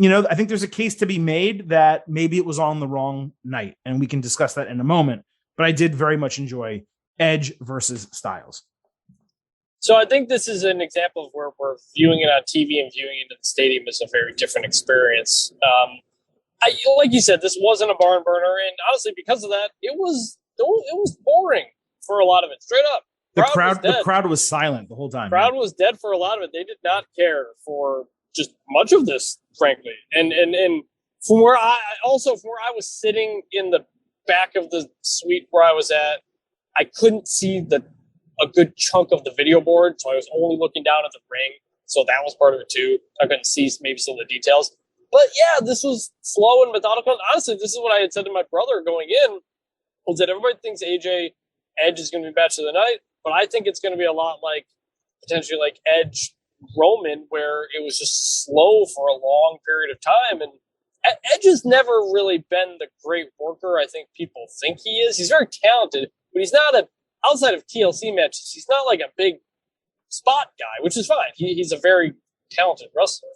I think there's a case to be made that maybe it was on the wrong night, and we can discuss that in a moment. But I did very much enjoy Edge versus Styles. So I think this is an example of where we're viewing it on TV and viewing it in the stadium is a very different experience. Like you said, this wasn't a barn burner, and honestly, because of that, it was boring for a lot of it. Straight up, the crowd was silent the whole time. The crowd was dead for a lot of it. They did not care for just much of this, frankly. And from where I was sitting in the back of the suite where I was at, I couldn't see a good chunk of the video board, so I was only looking down at the ring. So that was part of it too. I couldn't see maybe some of the details. But yeah, this was slow and methodical. Honestly, this is what I had said to my brother going in, was that everybody thinks Edge is going to be match of the night, but I think it's going to be a lot like potentially like Edge Roman, where it was just slow for a long period of time. And Edge has never really been the great worker I think people think he is. He's very talented, but he's not outside of TLC matches, he's not like a big spot guy, which is fine. He's a very talented wrestler.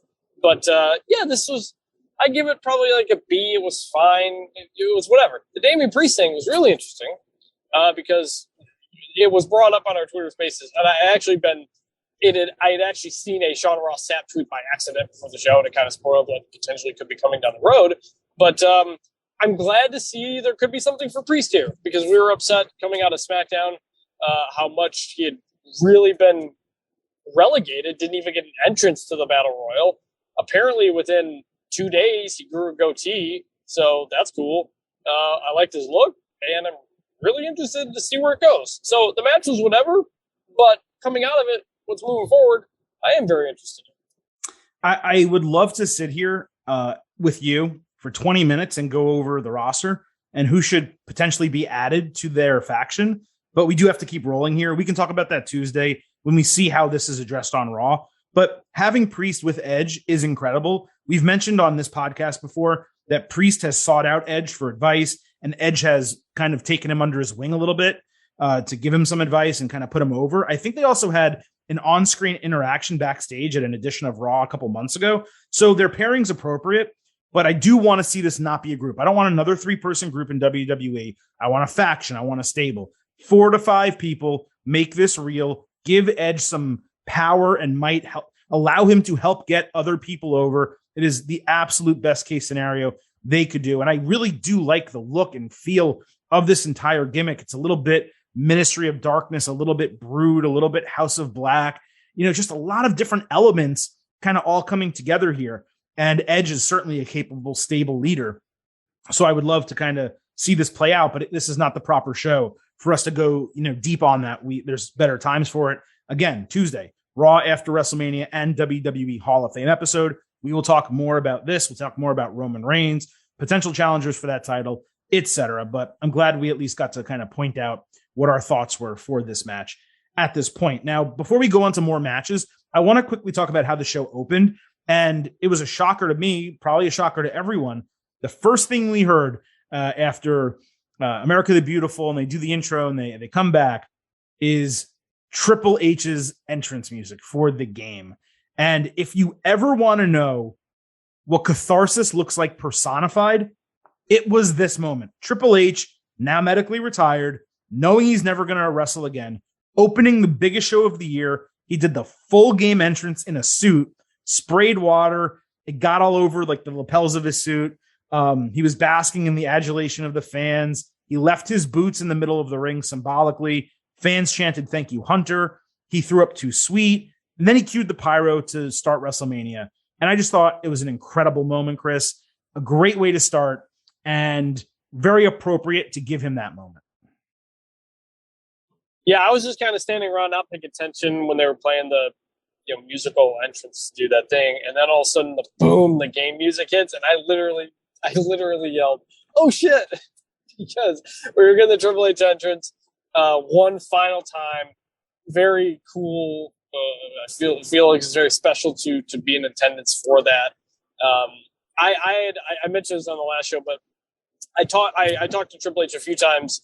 But I give it probably like a B. It was fine. It was whatever. The Damian Priest thing was really interesting because it was brought up on our Twitter Spaces, and I had actually seen a Sean Ross Sapp tweet by accident before the show, and it kind of spoiled what potentially could be coming down the road. But I'm glad to see there could be something for Priest here, because we were upset coming out of SmackDown how much he had really been relegated, didn't even get an entrance to the Battle Royal. Apparently within 2 days, he grew a goatee, so that's cool. I liked his look, and I'm really interested to see where it goes. So the match was whatever, but coming out of it, what's moving forward, I am very interested in. I would love to sit here with you for 20 minutes and go over the roster and who should potentially be added to their faction. But we do have to keep rolling here. We can talk about that Tuesday when we see how this is addressed on Raw. But having Priest with Edge is incredible. We've mentioned on this podcast before that Priest has sought out Edge for advice, and Edge has kind of taken him under his wing a little bit to give him some advice and kind of put him over. I think they also had an on-screen interaction backstage at an edition of Raw a couple months ago. So their pairing's appropriate, but I do want to see this not be a group. I don't want another 3-person group in WWE. I want a faction. I want a stable. 4 to 5 people, make this real, give Edge some power and might, help allow him to help get other people over. It is the absolute best case scenario they could do. And I really do like the look and feel of this entire gimmick. It's a little bit Ministry of Darkness, a little bit Brood, a little bit House of Black, just a lot of different elements kind of all coming together here. And Edge is certainly a capable, stable leader. So I would love to kind of see this play out, but this is not the proper show for us to go, deep on that. There's better times for it. Again, Tuesday, Raw after WrestleMania and WWE Hall of Fame episode. We will talk more about this. We'll talk more about Roman Reigns, potential challengers for that title, etc. But I'm glad we at least got to kind of point out what our thoughts were for this match at this point. Now, before we go on to more matches, I want to quickly talk about how the show opened. And it was a shocker to me, probably a shocker to everyone. The first thing we heard after America the Beautiful, and they do the intro and they come back, is Triple H's entrance music for the game. And if you ever want to know what catharsis looks like personified, it was this moment. Triple H, now medically retired, knowing he's never going to wrestle again, opening the biggest show of the year. He did the full game entrance in a suit, sprayed water. It got all over like the lapels of his suit. He was basking in the adulation of the fans. He left his boots in the middle of the ring symbolically. Fans chanted, "Thank you, Hunter." He threw up "Too Sweet." And then he cued the pyro to start WrestleMania. And I just thought it was an incredible moment, Chris. A great way to start and very appropriate to give him that moment. Yeah, I was just kind of standing around, not paying attention when they were playing the musical entrance to do that thing. And then all of a sudden, the game music hits. And I literally yelled, "Oh, shit." Because we were getting the Triple H entrance one final time. Very cool. I feel like it's very special to be in attendance for that. I mentioned this on the last show, but I talked to Triple H a few times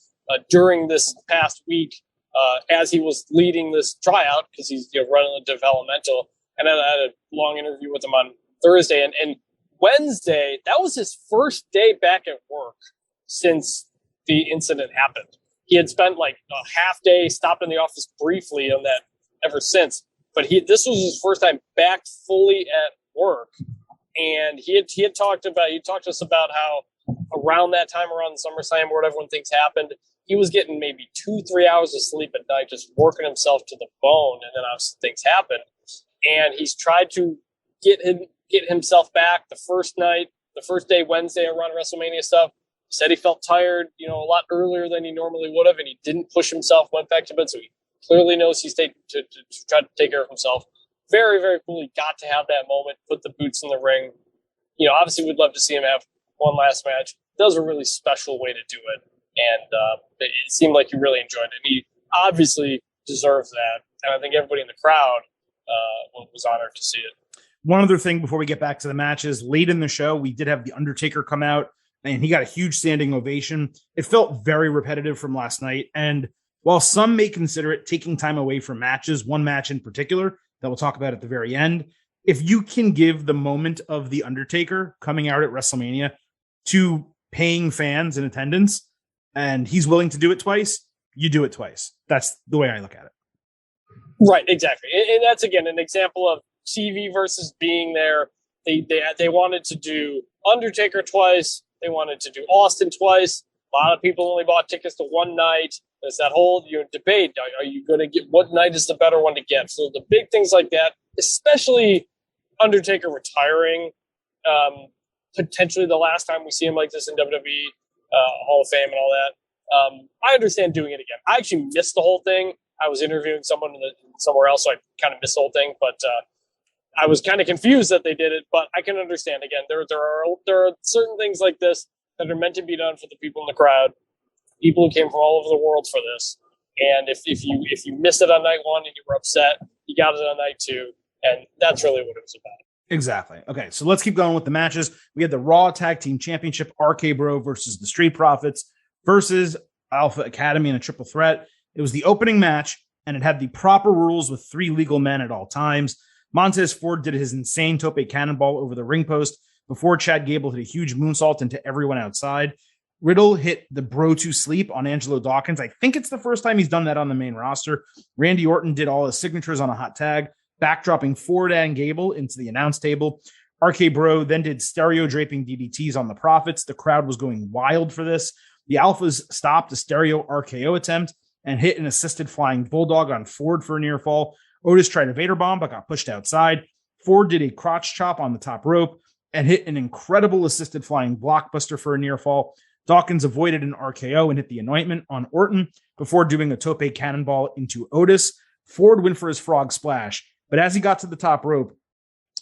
during this past week as he was leading this tryout, because he's running the developmental, and I had a long interview with him on Thursday and Wednesday. That was his first day back at work since the incident happened. He had spent like a half day, stopped in the office briefly on that ever since, but this was his first time back fully at work. And he had talked to us about how around that time, around SummerSlam or whatever, when things happened, he was getting maybe 2-3 hours of sleep at night, just working himself to the bone. And then obviously things happened, and he's tried to get himself back. The first day, Wednesday, around WrestleMania stuff, he said he felt tired, a lot earlier than he normally would have, and he didn't push himself, went back to bed. So he clearly knows he's to try to take care of himself. Very, very cool. He got to have that moment, put the boots in the ring. Obviously we'd love to see him have one last match. That was a really special way to do it. And it seemed like he really enjoyed it. He obviously deserves that. And I think everybody in the crowd was honored to see it. One other thing before we get back to the matches, late in the show, we did have The Undertaker come out, and he got a huge standing ovation. It felt very repetitive from last night. And while some may consider it taking time away from matches, one match in particular that we'll talk about at the very end, if you can give the moment of The Undertaker coming out at WrestleMania to paying fans in attendance, and he's willing to do it twice, you do it twice. That's the way I look at it. Right, exactly. And that's, again, an example of TV versus being there. They wanted to do Undertaker twice. They wanted to do Austin twice. A lot of people only bought tickets to one night. There's that whole debate. Are you going to get, what night is the better one to get? So the big things like that, especially Undertaker retiring, potentially the last time we see him like this in WWE Hall of Fame and all that. I understand doing it again. I actually missed the whole thing. I was interviewing someone somewhere else, so I kind of missed the whole thing. But I was kind of confused that they did it, but I can understand. Again, there are certain things like this that are meant to be done for the people in the crowd, people who came from all over the world for this. And if you missed it on night one and you were upset, you got it on night two, and that's really what it was about. Exactly. Okay, so let's keep going with the matches. We had the Raw Tag Team Championship, RK Bro versus the Street Profits versus Alpha Academy in a triple threat. It was the opening match, and it had the proper rules with 3 legal men at all times. Montez Ford did his insane tope cannonball over the ring post before Chad Gable hit a huge moonsault into everyone outside. Riddle hit the bro to sleep on Angelo Dawkins. I think it's the first time he's done that on the main roster. Randy Orton did all his signatures on a hot tag, backdropping Ford and Gable into the announce table. RK Bro then did stereo draping DDTs on the Profits. The crowd was going wild for this. The Alphas stopped a stereo RKO attempt and hit an assisted flying bulldog on Ford for a near fall. Otis tried a Vader bomb, but got pushed outside. Ford did a crotch chop on the top rope and hit an incredible assisted flying blockbuster for a near fall. Dawkins avoided an RKO and hit the anointment on Orton before doing a tope cannonball into Otis. Ford went for his frog splash, but as he got to the top rope,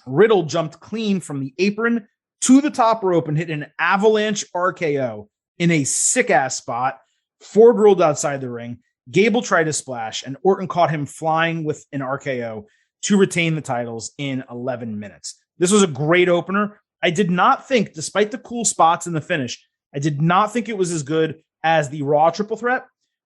Riddle jumped clean from the apron to the top rope and hit an avalanche RKO in a sick-ass spot. Ford rolled outside the ring. Gable tried a splash, and Orton caught him flying with an RKO to retain the titles in 11 minutes. This was a great opener. I did not think, despite the cool spots in the finish, I did not think it was as good as the Raw triple threat,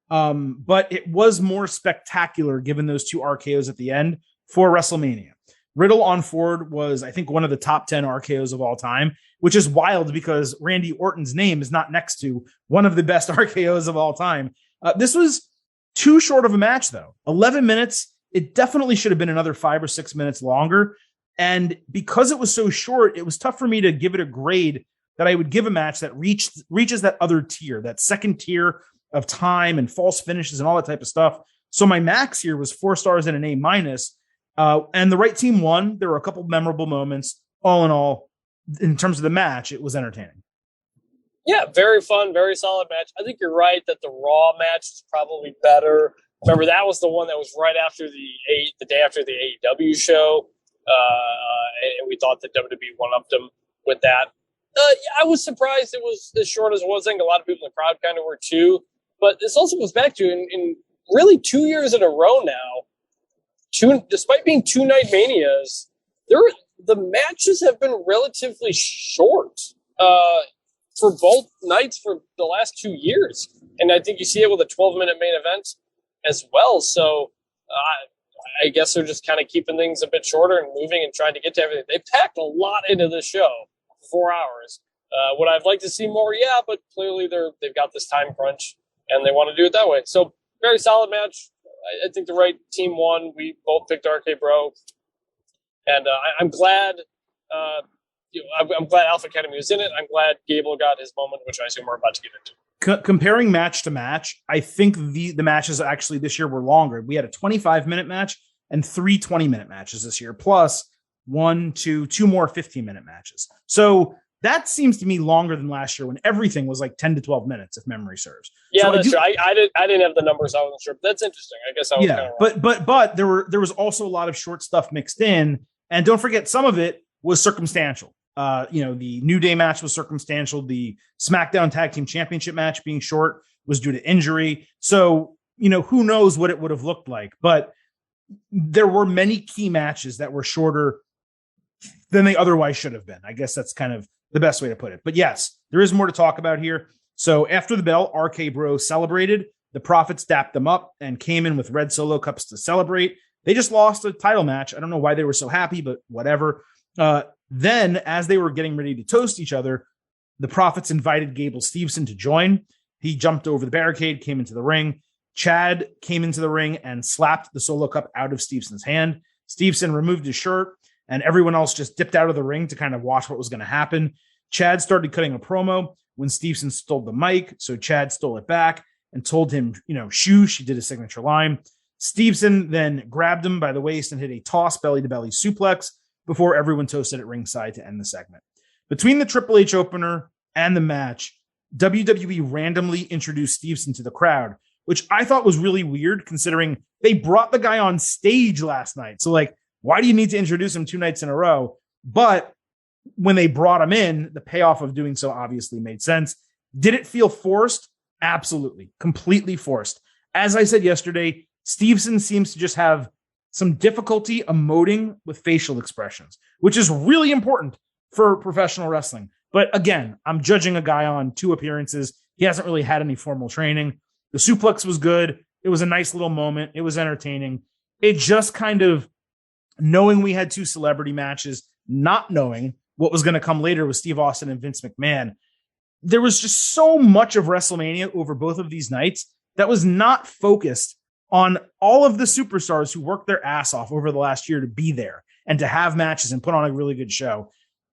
but it was more spectacular given those 2 RKOs at the end for WrestleMania. Riddle on Ford was, I think, one of the top 10 RKOs of all time, which is wild because Randy Orton's name is not next to one of the best RKOs of all time. This was too short of a match, though. 11 minutes. It definitely should have been another 5 or 6 minutes longer. And because it was so short, it was tough for me to give it a grade that I would give a match that reaches that other tier, that second tier of time and false finishes and all that type of stuff. So my max here was 4 stars and an A-. And the right team won. There were a couple memorable moments. All in all, in terms of the match, it was entertaining. Yeah, very fun, very solid match. I think you're right that the Raw match is probably better. Remember, that was the one that was right after the day after the AEW show, and we thought that WWE one-upped them with that. I was surprised it was as short as it was. I think a lot of people in the crowd kind of were too. But this also goes back to, in really 2 years in a row now, despite being 2-night manias, the matches have been relatively short for both nights for the last 2 years. And I think you see it with a 12-minute main event as well. So I guess they're just kind of keeping things a bit shorter and moving and trying to get to everything. They packed a lot into this show, 4 hours. Would I've liked to see more? Yeah, but clearly they've got this time crunch and they want to do it that way. So very solid match. I think the right team won. We both picked RK Bro, and I'm glad. I'm glad Alpha Academy was in it. I'm glad Gable got his moment, which I assume we're about to get into. Comparing match to match, I think the matches actually this year were longer. We had a 25-minute match and 3 20-minute matches this year, plus 2 more 15-minute matches. So that seems to me longer than last year when everything was like 10 to 12 minutes, if memory serves. Yeah, so that's true. I didn't have the numbers. I wasn't sure, but that's interesting. I guess I was kind of wrong. But there was also a lot of short stuff mixed in, and don't forget some of it was circumstantial. The New Day match was circumstantial. The SmackDown Tag Team Championship match being short was due to injury. So, who knows what it would have looked like, but there were many key matches that were shorter than they otherwise should have been. I guess that's kind of the best way to put it. But yes, there is more to talk about here. So after the bell, RK Bro celebrated. The Profits dapped them up and came in with red solo cups to celebrate. They just lost a title match. I don't know why they were so happy, but whatever. Then, as they were getting ready to toast each other, the Profits invited Gable Steveson to join. He jumped over the barricade, came into the ring. Chad came into the ring and slapped the solo cup out of Stevenson's hand. Steveson removed his shirt, and everyone else just dipped out of the ring to kind of watch what was going to happen. Chad started cutting a promo when Steveson stole the mic, so Chad stole it back and told him, shoo, she did a signature line. Steveson then grabbed him by the waist and hit a toss belly-to-belly suplex before everyone toasted at ringside to end the segment. Between the Triple H opener and the match, WWE randomly introduced Steveson to the crowd, which I thought was really weird considering they brought the guy on stage last night. So Why do you need to introduce him 2 nights in a row? But when they brought him in, the payoff of doing so obviously made sense. Did it feel forced? Absolutely. Completely forced. As I said yesterday, Stevenson seems to just have some difficulty emoting with facial expressions, which is really important for professional wrestling. But again, I'm judging a guy on 2 appearances. He hasn't really had any formal training. The suplex was good. It was a nice little moment. It was entertaining. It just kind of, knowing we had 2 celebrity matches, not knowing what was going to come later with Steve Austin and Vince McMahon, there was just so much of WrestleMania over both of these nights that was not focused on all of the superstars who worked their ass off over the last year to be there and to have matches and put on a really good show.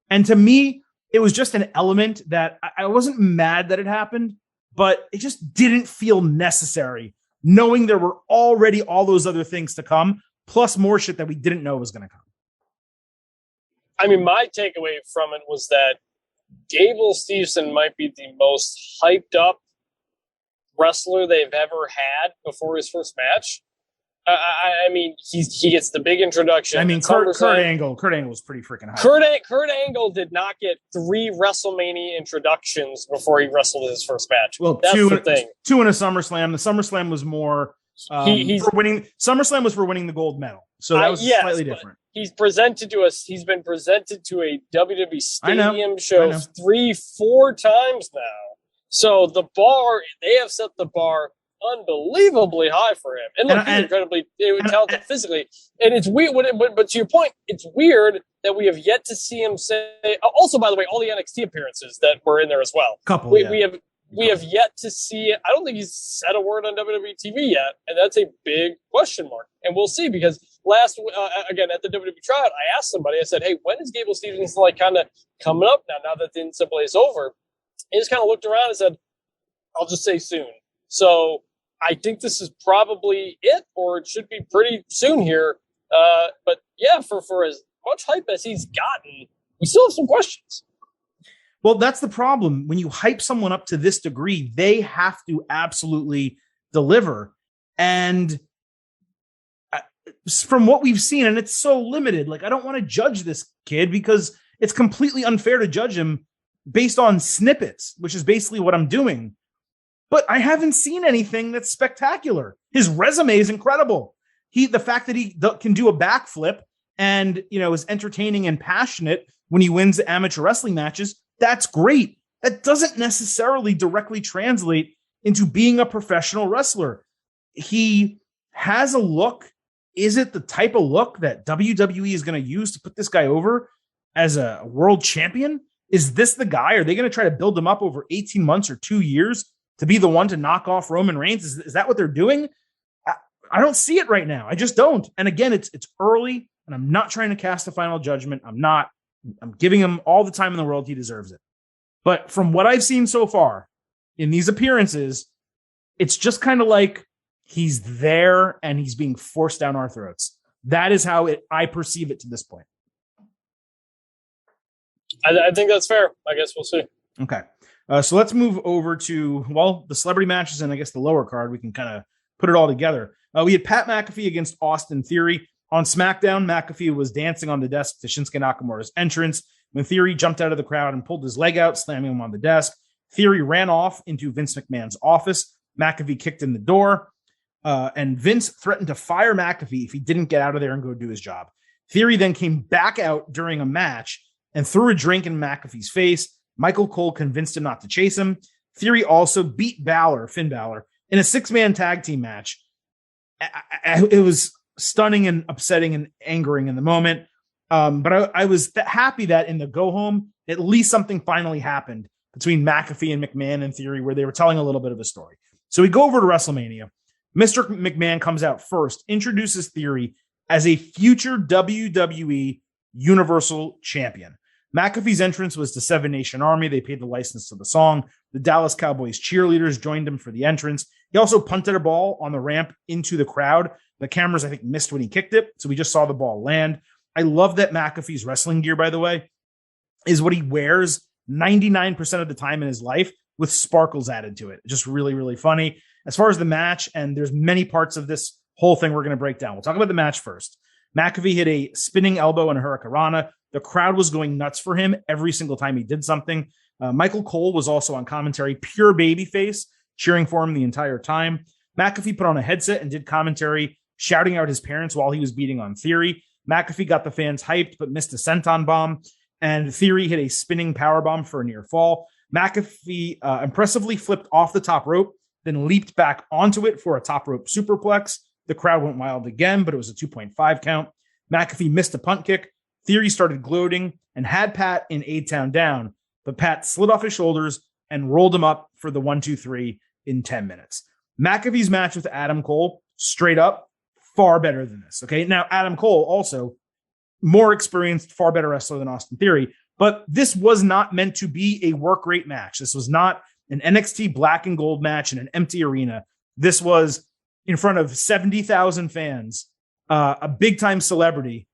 And to me, it was just an element that I wasn't mad that it happened, but it just didn't feel necessary, knowing there were already all those other things to come, plus more shit that we didn't know was going to come. I mean, my takeaway from it was that Gable Steveson might be the most hyped up wrestler they've ever had before his first match. I mean, he gets the big introduction. I mean, Kurt Angle was pretty freaking hyped. Kurt Angle did not get 3 WrestleMania introductions before he wrestled his first match. Well, that's the thing. 2 in a SummerSlam. The SummerSlam was more for winning. SummerSlam was for winning the gold medal, so that was slightly different. He's presented to us. He's been presented to a WWE Stadium show 3-4 times now. So the bar, they have set the bar unbelievably high for him. And look, he's incredibly talented physically. And it's weird, but to your point, it's weird that we have yet to see him say, also, by the way, all the NXT appearances that were in there as well. We have yet to see it. I don't think he's said a word on WWE TV yet, and that's a big question mark. And we'll see, because again, at the WWE tryout, I asked somebody, I said, hey, when is Gable Stevenson kind of coming up now that the NCAA is over? He just kind of looked around and said, I'll just say soon. So I think this is probably it, or it should be pretty soon here. But yeah, for as much hype as he's gotten, we still have some questions. Well, that's the problem. When you hype someone up to this degree, they have to absolutely deliver. And from what we've seen, and it's so limited, I don't want to judge this kid because it's completely unfair to judge him based on snippets, which is basically what I'm doing. But I haven't seen anything that's spectacular. His resume is incredible. The fact that he can do a backflip and, is entertaining and passionate when he wins amateur wrestling matches, that's great. That doesn't necessarily directly translate into being a professional wrestler. He has a look. Is it the type of look that WWE is going to use to put this guy over as a world champion? Is this the guy? Are they going to try to build him up over 18 months or 2 years to be the one to knock off Roman Reigns? Is that what they're doing? I don't see it right now. I just don't. And again, it's early, and I'm not trying to cast a final judgment. I'm giving him all the time in the world. He deserves it. But from what I've seen so far in these appearances, it's just kind of like he's there and he's being forced down our throats. That is how I perceive it to this point. I think that's fair. I guess we'll see. Okay. So let's move over to, the celebrity matches and I guess the lower card. We can kind of put it all together. We had Pat McAfee against Austin Theory. On SmackDown, McAfee was dancing on the desk to Shinsuke Nakamura's entrance when Theory jumped out of the crowd and pulled his leg out, slamming him on the desk. Theory ran off into Vince McMahon's office. McAfee kicked in the door, and Vince threatened to fire McAfee if he didn't get out of there and go do his job. Theory then came back out during a match and threw a drink in McAfee's face. Michael Cole convinced him not to chase him. Theory also beat Finn Balor, in a 6-man tag team match. It was stunning and upsetting and angering in the moment. But I was happy that in the go home, at least something finally happened between McAfee and McMahon and Theory, where they were telling a little bit of a story. So we go over to WrestleMania. Mr. McMahon comes out first, introduces Theory as a future WWE Universal Champion. McAfee's entrance was the Seven Nation Army. They paid the license to the song. The Dallas Cowboys cheerleaders joined him for the entrance. He also punted a ball on the ramp into the crowd. The cameras, I think, missed when he kicked it, so we just saw the ball land. I love that McAfee's wrestling gear, by the way, is what he wears 99% of the time in his life with sparkles added to it. Just really, really funny. As far as the match, and there's many parts of this whole thing we're going to break down. We'll talk about the match first. McAfee hit a spinning elbow and a hurricanrana. The crowd was going nuts for him every single time he did something. Michael Cole was also on commentary, pure babyface, cheering for him the entire time. McAfee put on a headset and did commentary, shouting out his parents while he was beating on Theory. McAfee got the fans hyped, but missed a senton bomb, and Theory hit a spinning power bomb for a near fall. McAfee impressively flipped off the top rope, then leaped back onto it for a top rope superplex. The crowd went wild again, but it was a 2.5 count. McAfee missed a punt kick. Theory started gloating and had Pat in A-Town down, but Pat slid off his shoulders and rolled him up for the 1-2-3 in 10 minutes. McAfee's match with Adam Cole, straight up, far better than this. Okay, now Adam Cole also more experienced, far better wrestler than Austin Theory, but this was not meant to be a work rate match. This was not an NXT black and gold match in an empty arena. This was in front of 70,000 fans, a big time celebrity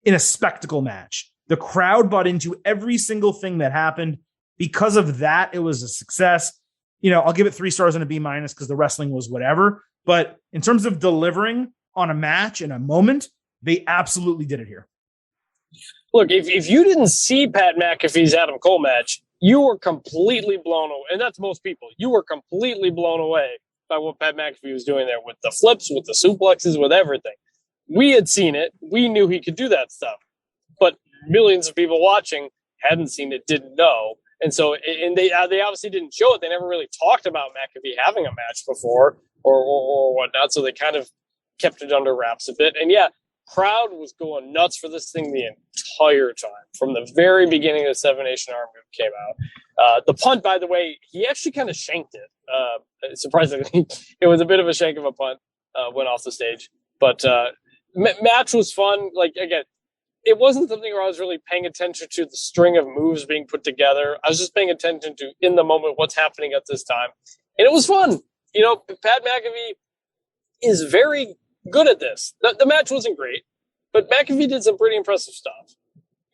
in a spectacle match. The crowd bought into every single thing that happened. Because of that, it was a success. You know, I'll give it 3 stars and a B- because the wrestling was whatever. But in terms of delivering on a match in a moment, they absolutely did it here. Look, if you didn't see Pat McAfee's Adam Cole match, you were completely blown away. And that's most people. You were completely blown away by what Pat McAfee was doing there with the flips, with the suplexes, with everything. We had seen it. We knew he could do that stuff. But millions of people watching hadn't seen it, didn't know. And so, and they obviously didn't show it. They never really talked about McAfee having a match before or whatnot. So they kind of kept it under wraps a bit. And yeah, crowd was going nuts for this thing the entire time. From the very beginning of the Seven Nation Army came out. The punt, by the way, he actually kind of shanked it. Surprisingly, it was a bit of a shank of a punt, went off the stage. But match was fun. Like, again, it wasn't something where I was really paying attention to the string of moves being put together. I was just paying attention to, in the moment, what's happening at this time. And it was fun. You know, Pat McAfee is very good at this. The match wasn't great, but McAfee did some pretty impressive stuff.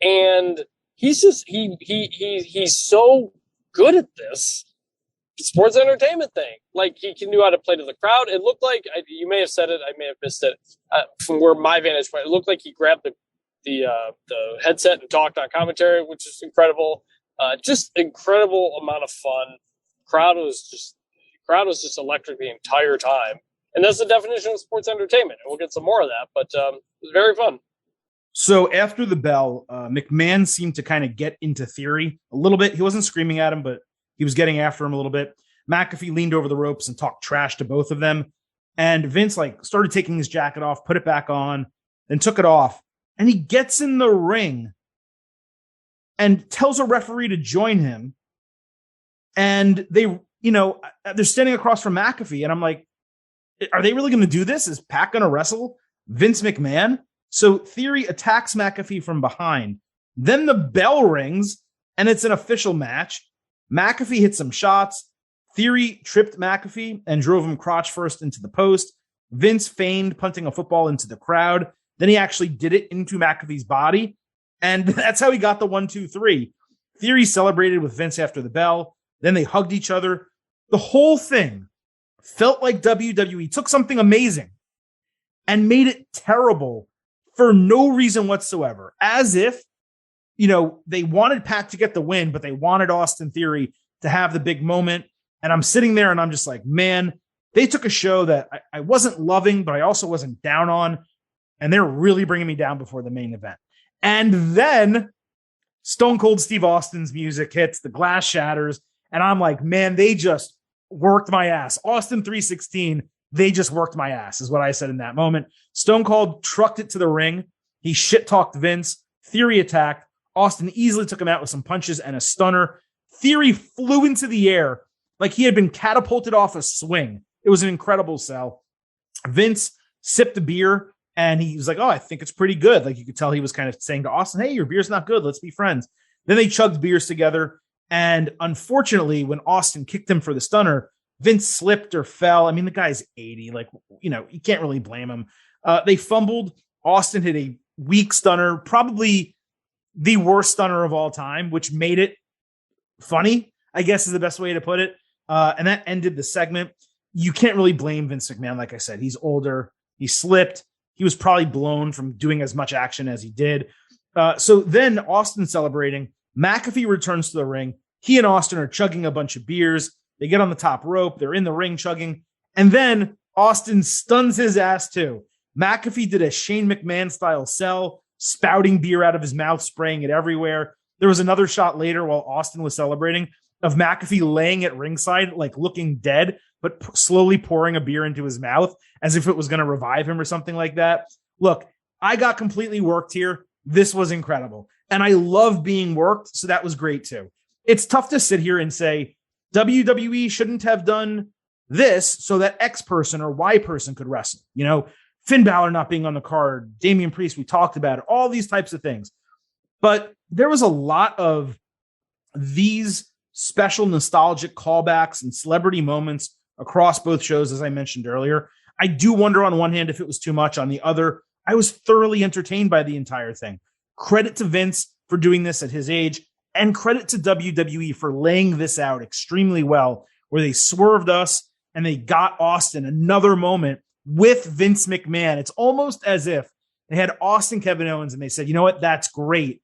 And he's just, he's so good at this sports entertainment thing. Like, he knew how to play to the crowd. It looked like, you may have said it, I may have missed it, from where my vantage point, it looked like he grabbed the headset and talked on commentary, which is incredible. Just incredible amount of fun. Crowd was just electric the entire time. And that's the definition of sports entertainment. And we'll get some more of that, but it was very fun. So after the bell, McMahon seemed to kind of get into Theory a little bit. He wasn't screaming at him, but he was getting after him a little bit. McAfee leaned over the ropes and talked trash to both of them. And Vince started taking his jacket off, put it back on, then took it off. And he gets in the ring and tells a referee to join him. And they're standing across from McAfee. And I'm like, are they really going to do this? Is Pat going to wrestle Vince McMahon? So Theory attacks McAfee from behind. Then the bell rings and it's an official match. McAfee hit some shots. Theory tripped McAfee and drove him crotch first into the post. Vince feigned punting a football into the crowd. Then he actually did it into McAfee's body. And that's how he got the 1-2-3. Theory celebrated with Vince after the bell. Then they hugged each other. The whole thing felt like WWE took something amazing and made it terrible for no reason whatsoever. As if, they wanted Pat to get the win, but they wanted Austin Theory to have the big moment. And I'm sitting there and I'm just like, man, they took a show that I wasn't loving, but I also wasn't down on. And they're really bringing me down before the main event. And then Stone Cold Steve Austin's music hits, the glass shatters. And I'm like, man, they just worked my ass. Austin 316, they just worked my ass, is what I said in that moment. Stone Cold trucked it to the ring. He shit-talked Vince. Theory attacked. Austin easily took him out with some punches and a stunner. Theory flew into the air like he had been catapulted off a swing. It was an incredible sell. Vince sipped a beer and he was like, oh, I think it's pretty good. Like, you could tell he was kind of saying to Austin, hey, your beer's not good. Let's be friends. Then they chugged beers together. And unfortunately, when Austin kicked him for the stunner, Vince slipped or fell. I mean, the guy's 80. Like, you can't really blame him. They fumbled. Austin hit a weak stunner, probably the worst stunner of all time, which made it funny, I guess is the best way to put it. And that ended the segment. You can't really blame Vince McMahon. Like I said, he's older. He slipped. he was probably blown from doing as much action as he did. So then Austin celebrating. McAfee returns to the ring. He and Austin are chugging a bunch of beers. They get on the top rope. They're in the ring chugging. And then Austin stuns his ass too. McAfee did a Shane McMahon style sell, spouting beer out of his mouth, spraying it everywhere. There was another shot later while Austin was celebrating of McAfee laying at ringside, like looking dead, but slowly pouring a beer into his mouth as if it was going to revive him or something like that. Look, I got completely worked here. This was incredible. And I love being worked, so that was great too. It's tough to sit here and say WWE shouldn't have done this so that X person or Y person could wrestle. You know, Finn Balor not being on the card, Damian Priest, we talked about it, all these types of things. But there was a lot of these special nostalgic callbacks and celebrity moments across both shows, as I mentioned earlier. I do wonder on one hand if it was too much. On the other, I was thoroughly entertained by the entire thing. Credit to Vince for doing this at his age, and credit to WWE for laying this out extremely well, where they swerved us and they got Austin another moment with Vince McMahon. It's almost as if they had Austin, Kevin Owens, and they said, you know what, that's great.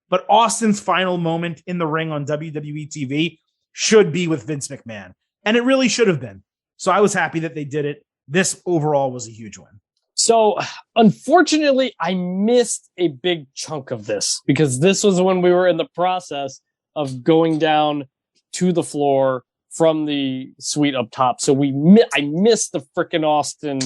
But Austin's final moment in the ring on WWE TV should be with Vince McMahon. And it really should have been. So I was happy that they did it. This overall was a huge win. So unfortunately, I missed a big chunk of this because this was when we were in the process of going down to the floor from the suite up top. So I missed the freaking Austin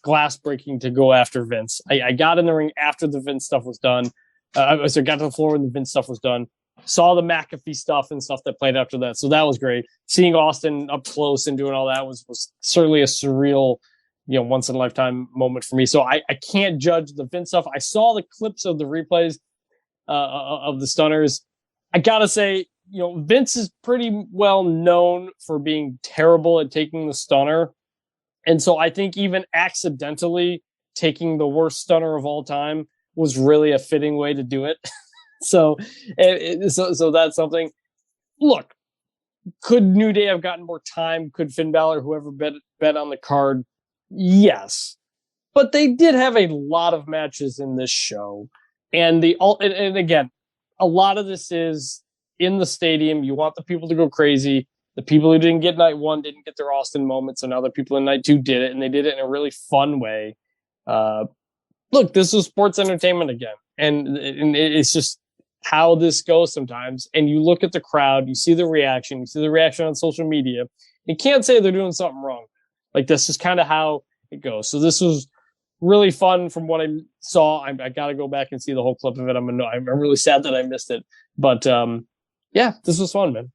glass breaking to go after Vince. I got in the ring after the Vince stuff was done. So I got to the floor when the Vince stuff was done. Saw the McAfee stuff and stuff that played after that. So that was great. Seeing Austin up close and doing all that was certainly a surreal, once in a lifetime moment for me. So I can't judge the Vince stuff. I saw the clips of the replays of the stunners. I gotta say, Vince is pretty well known for being terrible at taking the stunner. And so I think even accidentally taking the worst stunner of all time was really a fitting way to do it. So that's something. Look, could New Day have gotten more time? Could Finn Balor, whoever bet on the card? Yes. But they did have a lot of matches in this show. And again, a lot of this is in the stadium. You want the people to go crazy. The people who didn't get night one didn't get their Austin moments, and other people in night two did it, and they did it in a really fun way. Look, this is sports entertainment again. And it's just how this goes sometimes. And you look at the crowd, you see the reaction on social media. You can't say they're doing something wrong. Like, this is kind of how it goes. So this was really fun from what I saw. I got to go back and see the whole clip of it. I'm really sad that I missed it. But yeah, this was fun, man.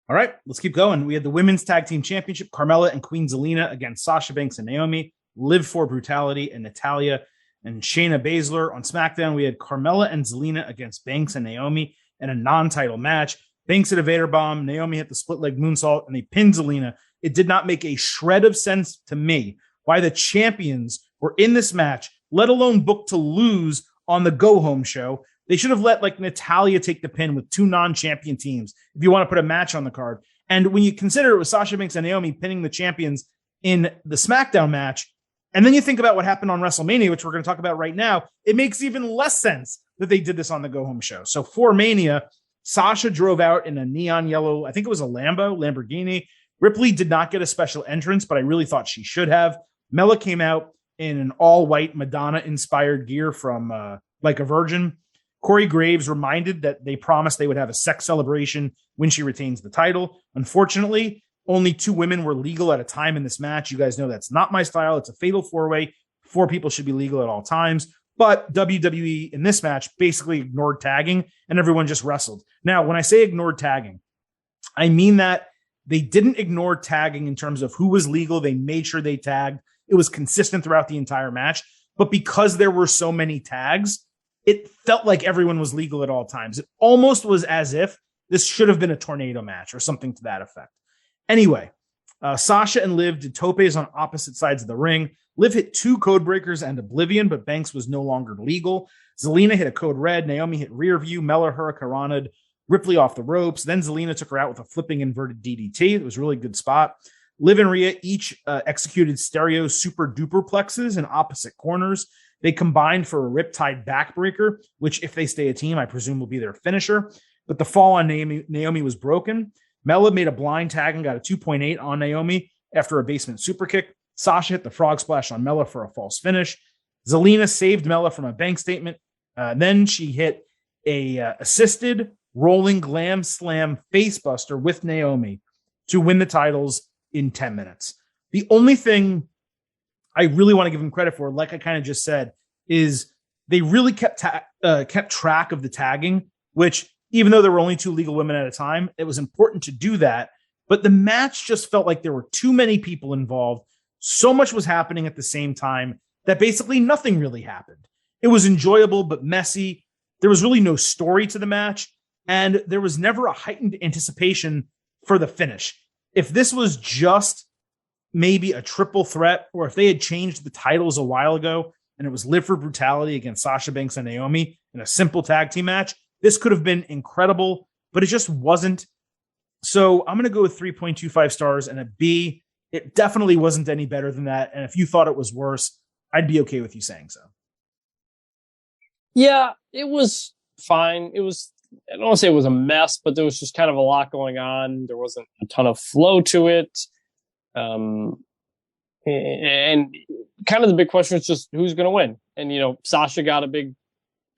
All right, let's keep going. We had the Women's Tag Team Championship, Carmella and Queen Zelina against Sasha Banks and Naomi, Liv for Brutality and Natalya and Shayna Baszler. On SmackDown, we had Carmella and Zelina against Banks and Naomi in a non-title match. Banks hit a Vader bomb, Naomi hit the split leg moonsault, and they pinned Zelina. It did not make a shred of sense to me why the champions were in this match, let alone booked to lose on the go-home show. They should have let Natalya take the pin with two non-champion teams if you want to put a match on the card. And when you consider it was Sasha Banks and Naomi pinning the champions in the SmackDown match, and then you think about what happened on WrestleMania, which we're going to talk about right now, it makes even less sense that they did this on the go-home show. So for Mania, Sasha drove out in a neon yellow, I think it was a Lamborghini. Ripley did not get a special entrance, but I really thought she should have. Mella came out in an all-white Madonna-inspired gear from Like a Virgin. Corey Graves reminded that they promised they would have a sex celebration when she retains the title. Unfortunately, only two women were legal at a time in this match. You guys know that's not my style. It's a fatal four-way. Four people should be legal at all times. But WWE in this match basically ignored tagging and everyone just wrestled. Now, when I say ignored tagging, I mean that they didn't ignore tagging in terms of who was legal. They made sure they tagged. It was consistent throughout the entire match. But because there were so many tags, it felt like everyone was legal at all times. It almost was as if this should have been a tornado match or something to that effect. Anyway, Sasha and Liv did topes on opposite sides of the ring. Liv hit two code breakers and Oblivion, but Banks was no longer legal. Zelina hit a code red. Naomi hit rear view. Mella hurricanra'd Ripley off the ropes. Then Zelina took her out with a flipping inverted DDT. It was a really good spot. Liv and Rhea each executed stereo super duperplexes in opposite corners. They combined for a Riptide backbreaker, which if they stay a team, I presume will be their finisher. But the fall on Naomi was broken. Mella made a blind tag and got a 2.8 on Naomi after a basement super kick. Sasha hit the frog splash on Mella for a false finish. Zelina saved Mella from a bank statement. Then she hit a assisted rolling glam slam facebuster with Naomi to win the titles in 10 minutes. The only thing I really want to give them credit for, like I kind of just said, is they really kept track of the tagging, which even though there were only 2 legal women at a time, it was important to do that. But the match just felt like there were too many people involved. So much was happening at the same time that basically nothing really happened. It was enjoyable, but messy. There was really no story to the match, and there was never a heightened anticipation for the finish. If this was just maybe a triple threat, or if they had changed the titles a while ago and it was Liv for Brutality against Sasha Banks and Naomi in a simple tag team match, this could have been incredible, but it just wasn't. So I'm going to go with 3.25 stars and a B. It definitely wasn't any better than that. And if you thought it was worse, I'd be okay with you saying so. Yeah, it was fine. I don't want to say it was a mess, but there was just kind of a lot going on. There wasn't a ton of flow to it. And kind of the big question is just who's going to win. And, Sasha got a big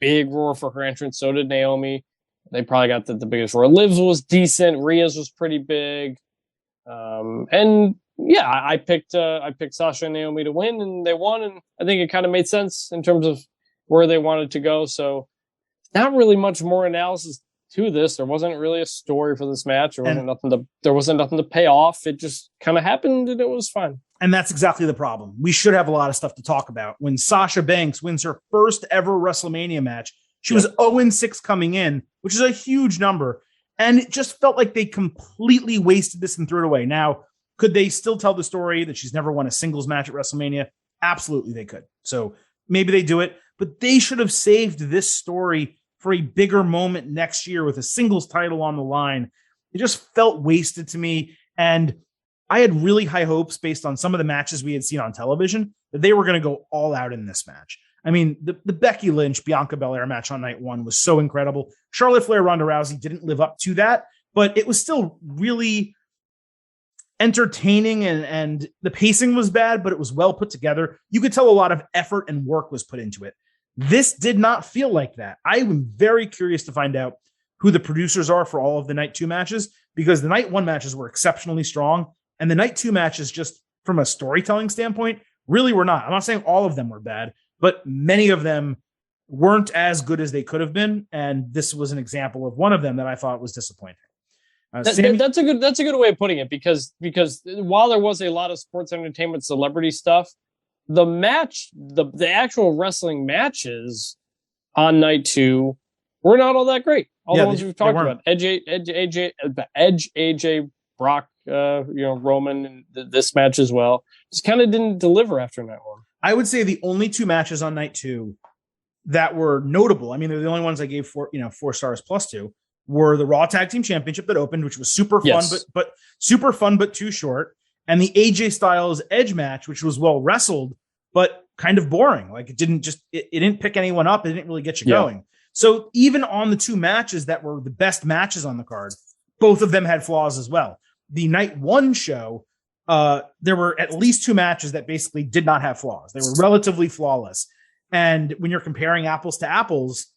roar for her entrance. So did Naomi. They probably got the biggest roar. Liv's was decent. Rhea's was pretty big. And yeah, I picked Sasha and Naomi to win, and they won. And I think it kind of made sense in terms of where they wanted to go. So not really much more analysis to this. There wasn't really a story for this match. There wasn't nothing to pay off. It just kind of happened, and it was fun. And that's exactly the problem. We should have a lot of stuff to talk about. When Sasha Banks wins her first ever WrestleMania match, she was 0-6 coming in, which is a huge number. And it just felt like they completely wasted this and threw it away. Now, could they still tell the story that she's never won a singles match at WrestleMania? Absolutely, they could. So maybe they do it, but they should have saved this story for a bigger moment next year with a singles title on the line. It just felt wasted to me. And I had really high hopes based on some of the matches we had seen on television that they were going to go all out in this match. I mean, the Becky Lynch, Bianca Belair match on night 1 was so incredible. Charlotte Flair, Ronda Rousey didn't live up to that, but it was still really entertaining, and the pacing was bad, but it was well put together. You could tell a lot of effort and work was put into it. This did not feel like that. I am very curious to find out who the producers are for all of the night 2 matches, because the night 1 matches were exceptionally strong, and the night 2 matches, just from a storytelling standpoint, really were not. I'm not saying all of them were bad, but many of them weren't as good as they could have been, and this was an example of one of them that I thought was disappointing. That's a good way of putting it, because while there was a lot of sports entertainment celebrity stuff, the actual wrestling matches on night 2 were not all that great. All the ones we've talked about, Edge, AJ, Brock, Roman, and this match as well, just kind of didn't deliver after night 1. I would say the only 2 matches on night 2 that were notable, I mean, they're the only ones I gave 4 stars plus 2, were the Raw Tag Team Championship that opened, which was super fun, but super fun, but too short. And the AJ Styles Edge match, which was well wrestled, but kind of boring. Like it didn't pick anyone up. It didn't really get you going. So even on the 2 matches that were the best matches on the card, both of them had flaws as well. The night 1 show, there were at least 2 matches that basically did not have flaws. They were relatively flawless. And when you're comparing apples to apples,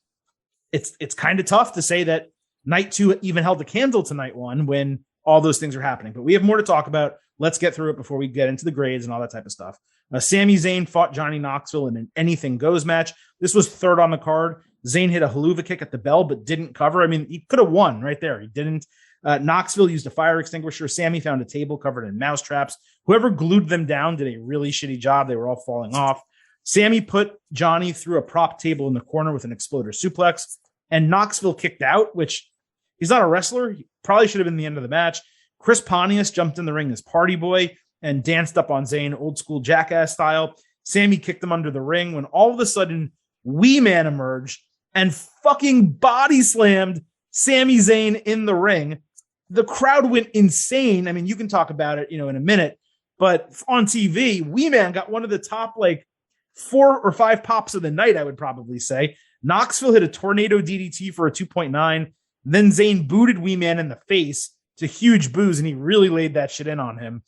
it's kind of tough to say that night 2 even held a candle to night 1 when all those things are happening. But we have more to talk about. Let's get through it before we get into the grades and all that type of stuff. Sami Zayn fought Johnny Knoxville in an anything goes match. This was 3rd on the card. Zayn hit a haluva kick at the bell, but didn't cover. I mean, he could have won right there. He didn't. Knoxville used a fire extinguisher. Sami found a table covered in mouse traps. Whoever glued them down did a really shitty job. They were all falling off. Sami put Johnny through a prop table in the corner with an exploder suplex, and Knoxville kicked out, which he's not a wrestler. He probably should have been the end of the match. Chris Pontius jumped in the ring as Party Boy and danced up on Zayn, old school jackass style. Sami kicked him under the ring when all of a sudden Wee Man emerged and fucking body slammed Sami Zayn in the ring. the crowd went insane. I mean, you can talk about it, in a minute, but on TV, Wee Man got one of the top 4 or 5 pops of the night, I would probably say. Knoxville hit a tornado DDT for a 2.9. Then Zayn booted Wee Man in the face to huge boos, and he really laid that shit in on him.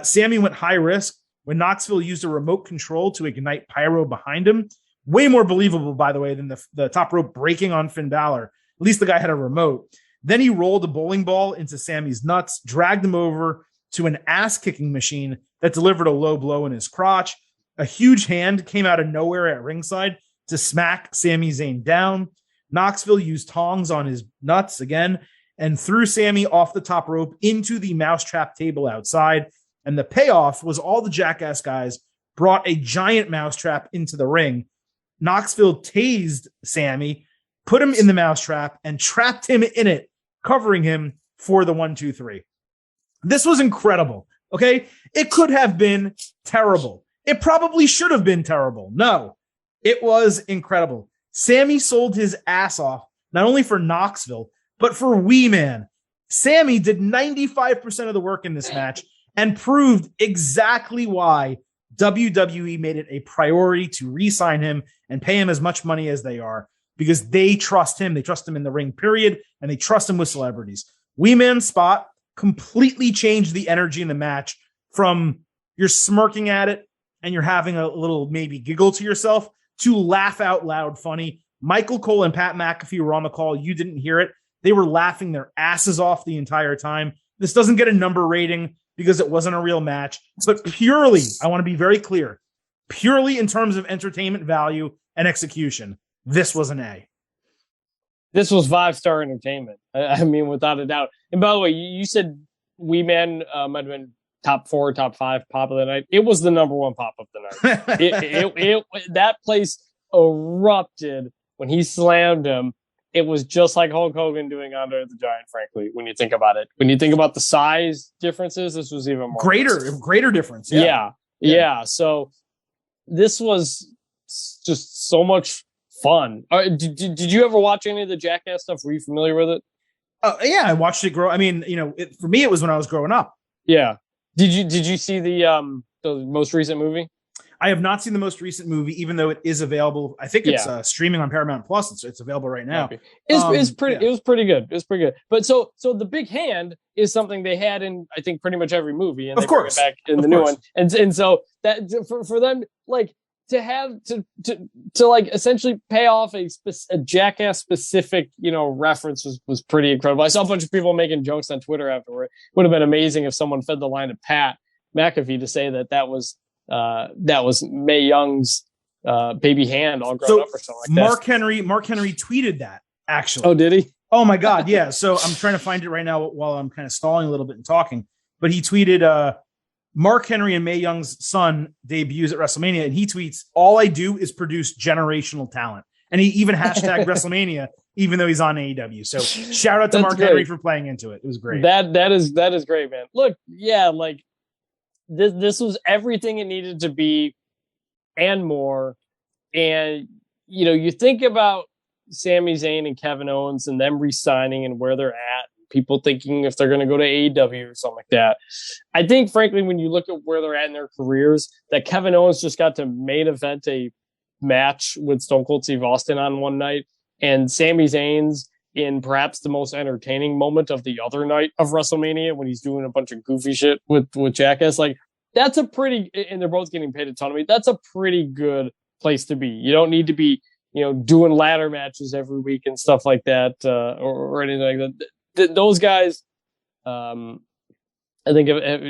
Sammy went high risk when Knoxville used a remote control to ignite pyro behind him. Way more believable, by the way, than the top rope breaking on Finn Balor. At least the guy had a remote. Then he rolled a bowling ball into Sammy's nuts, dragged him over to an ass-kicking machine that delivered a low blow in his crotch. A huge hand came out of nowhere at ringside to smack Sami Zayn down. Knoxville used tongs on his nuts again and threw Sammy off the top rope into the mousetrap table outside. And the payoff was all the Jackass guys brought a giant mousetrap into the ring. Knoxville tased Sammy, put him in the mousetrap, and trapped him in it, covering him for the 1, 2, 3. This was incredible. Okay. It could have been terrible. It probably should have been terrible. No, it was incredible. Sammy sold his ass off, not only for Knoxville, but for Wee Man. Sammy did 95% of the work in this match and proved exactly why WWE made it a priority to re-sign him and pay him as much money as they are, because they trust him. They trust him in the ring, period. And they trust him with celebrities. Wee Man's spot completely changed the energy in the match from you're smirking at it and you're having a little maybe giggle to yourself to laugh out loud funny. Michael Cole and Pat McAfee were on the call. You didn't hear it. They were laughing their asses off the entire time. This doesn't get a number rating because it wasn't a real match, but purely, I want to be very clear, purely in terms of entertainment value and execution, this was an A. This was 5-star entertainment. I mean, without a doubt. And by the way, you said Wee Man might have been top 4, top 5 pop of the night. It was the number 1 pop of the night. That place erupted when he slammed him. It was just like Hulk Hogan doing Andre the Giant, frankly, when you think about it. When you think about the size differences, this was even more greater difference. Yeah. So this was just so much fun. Did you ever watch any of the Jackass stuff? Were you familiar with it? Yeah, I watched it grow. I mean, for me, it was when I was growing up. Yeah. Did you see the most recent movie? I have not seen the most recent movie, even though it is available. I think it's streaming on Paramount Plus. It's available right now. It's pretty. Yeah. It was pretty good. It was pretty good. But so the big hand is something they had in, I think, pretty much every movie, and of course, back in the new one. And so that for them, like, to have to like essentially pay off a Jackass specific reference was pretty incredible. I saw a bunch of people making jokes on Twitter afterward. It would have been amazing if someone fed the line to Pat McAfee to say that was Mae Young's baby hand all grown up or something like that. Mark Henry tweeted that, actually. Oh, did he? Oh my God, yeah. So I'm trying to find it right now while I'm kind of stalling a little bit and talking. But he tweeted Mark Henry and Mae Young's son debuts at WrestleMania, and he tweets, "All I do is produce generational talent." And he even hashtagged WrestleMania, even though he's on AEW. So shout out to Mark Henry for playing into it. It was great. That is great, man. Look, yeah, like this was everything it needed to be and more. And you think about Sami Zayn and Kevin Owens and them re-signing and where they're at, people thinking if they're going to go to AEW or something like that. I think, frankly, when you look at where they're at in their careers, that Kevin Owens just got to main event a match with Stone Cold Steve Austin on one night, and Sami Zayn's in perhaps the most entertaining moment of the other night of WrestleMania when he's doing a bunch of goofy shit with Jackass. Like, that's a pretty, and they're both getting paid a ton of money. That's a pretty good place to be. You don't need to be, doing ladder matches every week and stuff like that, or anything like that. Those guys, I think,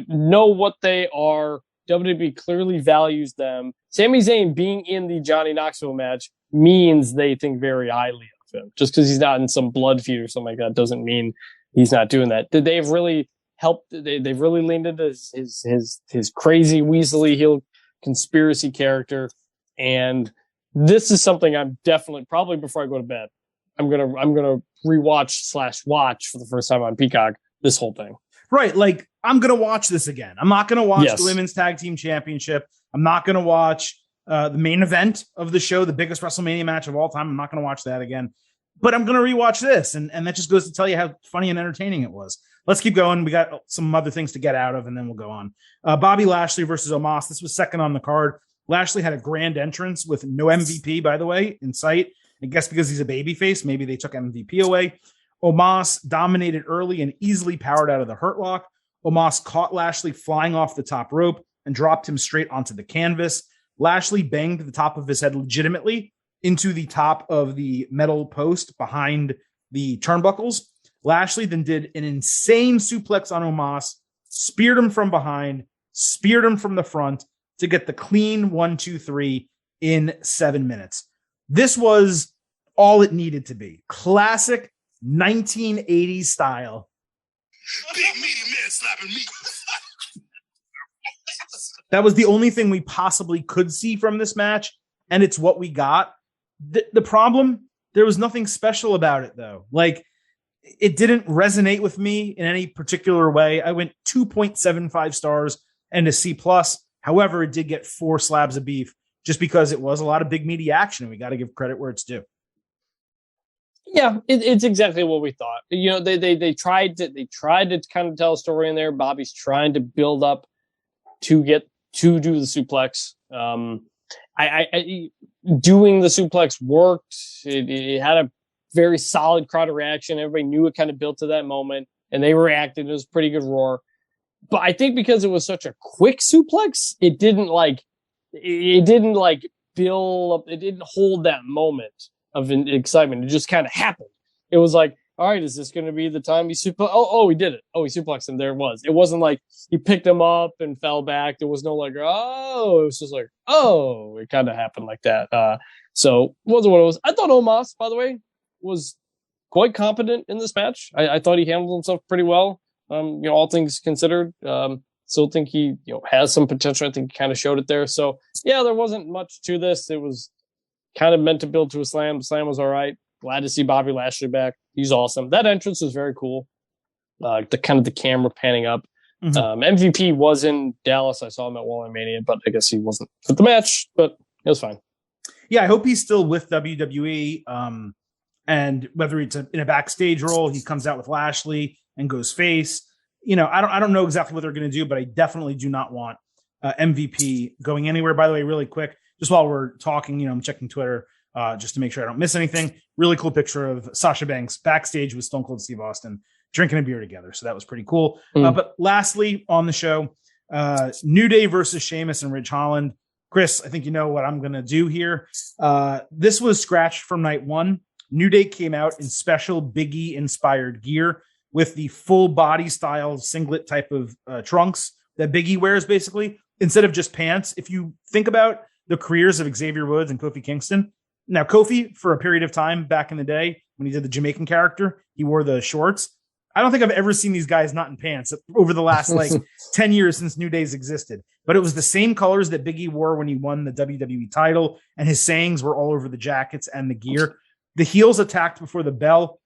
know what they are. WWE clearly values them. Sami Zayn being in the Johnny Knoxville match means they think very highly of him. Just because he's not in some blood feud or something like that doesn't mean he's not doing that. They've really helped. They've really leaned into his crazy weaselly heel conspiracy character, and this is something I'm definitely, probably before I go to bed, I'm gonna rewatch / watch for the first time on Peacock this whole thing. Right, like, I'm gonna watch this again. I'm not gonna watch the Women's Tag Team Championship. I'm not gonna watch the main event of the show, the biggest WrestleMania match of all time. I'm not gonna watch that again. but I'm going to rewatch this. And that just goes to tell you how funny and entertaining it was. Let's keep going. We got some other things to get out of, and then we'll go on. Bobby Lashley versus Omos. This was second on the card. Lashley had a grand entrance with no MVP, by the way, in sight. I guess because he's a babyface, maybe they took MVP away. Omos dominated early and easily powered out of the Hurt Lock. Omos caught Lashley flying off the top rope and dropped him straight onto the canvas. Lashley banged the top of his head legitimately into the top of the metal post behind the turnbuckles. Lashley then did an insane suplex on Omos, speared him from behind, speared him from the front to get the clean 1-2-3 in 7 minutes. This was all it needed to be. Classic 1980s style. Big meaty man slapping me. That was the only thing we possibly could see from this match, and it's what we got. The problem, there was nothing special about it, though. Like, it didn't resonate with me in any particular way. I went 2.75 stars and a C+. However, it did get 4 slabs of beef just because it was a lot of big meaty action, and we got to give credit where it's due. Yeah, it's exactly what we thought. You know, they tried to kind of tell a story in there. Bobby's trying to build up to get to do the suplex. I doing the suplex worked. It had a very solid crowd reaction. Everybody knew it kind of built to that moment, and they reacted. It was a pretty good roar. But I think because it was such a quick suplex, it didn't build up. It didn't hold that moment of excitement. It just kind of happened. It was like, all right, is this going to be the time he suplex? Oh, he did it. Oh, he suplexed him. There it was. It wasn't like he picked him up and fell back. There was no like, oh, it was just like, oh, it kind of happened like that. So it wasn't what it was. I thought Omos, by the way, was quite competent in this match. I thought he handled himself pretty well. All things considered. Still think he, has some potential. I think he kind of showed it there. So yeah, there wasn't much to this. It was kind of meant to build to a slam. The slam was all right. Glad to see Bobby Lashley back. He's awesome. That entrance was very cool. The camera panning up. Mm-hmm. MVP was in Dallas. I saw him at WrestleMania, but I guess he wasn't at the match, but it was fine. Yeah, I hope he's still with WWE. And whether it's in a backstage role, he comes out with Lashley and goes face. I don't know exactly what they're going to do, but I definitely do not want MVP going anywhere. By the way, really quick, just while we're talking, I'm checking Twitter just to make sure I don't miss anything. Really cool picture of Sasha Banks backstage with Stone Cold Steve Austin drinking a beer together. So that was pretty cool. But lastly on the show, New Day versus Sheamus and Ridge Holland. Chris, I think you know what I'm going to do here. This was scratched from night one. New Day came out in special Big E inspired gear with the full body style singlet type of trunks that Big E wears, basically, instead of just pants. If you think about the careers of Xavier Woods and Kofi Kingston. Now, Kofi, for a period of time back in the day, when he did the Jamaican character, he wore the shorts. I don't think I've ever seen these guys not in pants over the last 10 years since New Day's existed. But it was the same colors that Big E wore when he won the WWE title, and his sayings were all over the jackets and the gear. The heels attacked before the bell.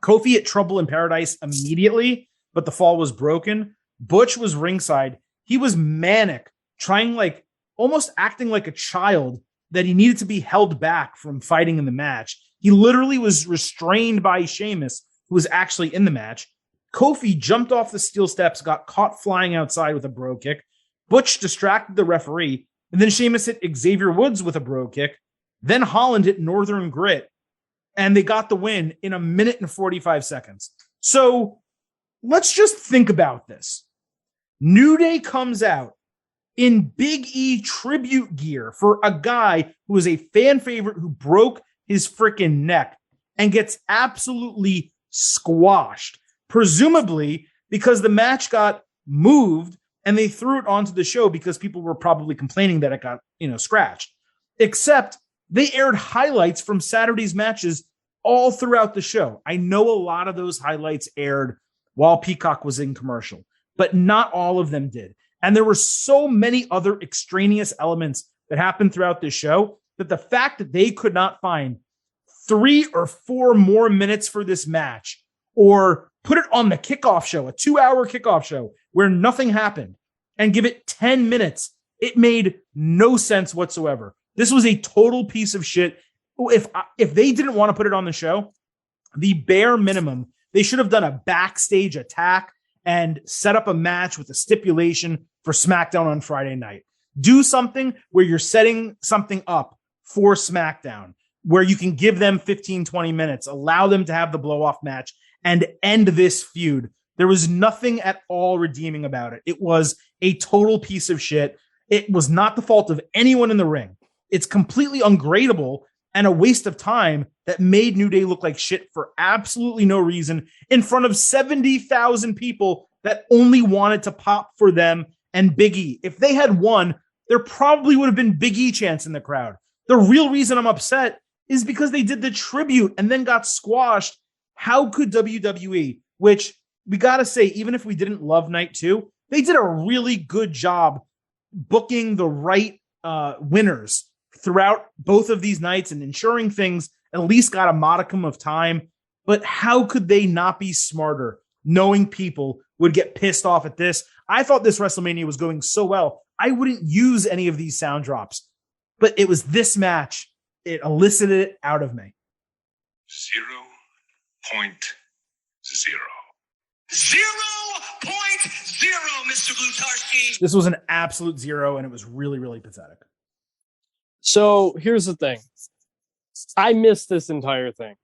Kofi had trouble in paradise immediately, but the fall was broken. Butch was ringside. He was manic, trying almost acting like a child that he needed to be held back from fighting in the match. He literally was restrained by Sheamus, who was actually in the match. Kofi jumped off the steel steps, got caught flying outside with a bro kick. Butch distracted the referee, and then Sheamus hit Xavier Woods with a bro kick. Then Holland hit Northern Grit, and they got the win in 1 minute and 45 seconds. So let's just think about this. New Day comes out in Big E tribute gear for a guy who is a fan favorite who broke his freaking neck and gets absolutely squashed, presumably because the match got moved and they threw it onto the show because people were probably complaining that it got, scratched. Except they aired highlights from Saturday's matches all throughout the show. I know a lot of those highlights aired while Peacock was in commercial, but not all of them did. And there were so many other extraneous elements that happened throughout this show that the fact that they could not find 3 or 4 more minutes for this match or put it on the kickoff show, a 2-hour kickoff show where nothing happened, and give it 10 minutes, it made no sense whatsoever. This was a total piece of shit. If they didn't want to put it on the show, the bare minimum, they should have done a backstage attack and set up a match with a stipulation for SmackDown on Friday night. Do something where you're setting something up for SmackDown, where you can give them 15, 20 minutes, allow them to have the blow-off match, and end this feud. There was nothing at all redeeming about it. It was a total piece of shit. It was not the fault of anyone in the ring. It's completely ungradable and a waste of time that made New Day look like shit for absolutely no reason in front of 70,000 people that only wanted to pop for them and Big E. If they had won, there probably would have been Big E chants in the crowd. The real reason I'm upset is because they did the tribute and then got squashed. How could WWE, which we got to say, even if we didn't love night 2, they did a really good job booking the right winners throughout both of these nights and ensuring things at least got a modicum of time. But how could they not be smarter, knowing people would get pissed off at this? I thought this WrestleMania was going so well, I wouldn't use any of these sound drops. But it was this match. It elicited it out of me. 0.0. 0.0, Mr. Glutarski. This was an absolute zero, and it was really, really pathetic. So here's the thing. I missed this entire thing.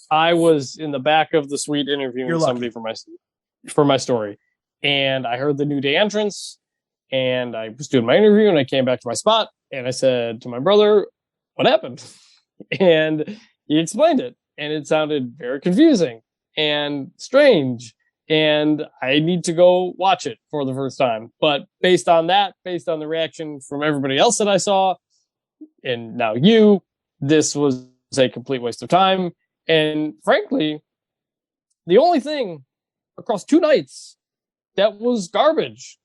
I was in the back of the suite interviewing somebody for my story. And I heard the New Day entrance, and I was doing my interview, and I came back to my spot, and I said to my brother, what happened? And he explained it, and it sounded very confusing and strange, and I need to go watch it for the first time. But based on the reaction from everybody else that I saw, and now this was a complete waste of time. And frankly, the only thing across 2 nights that was garbage.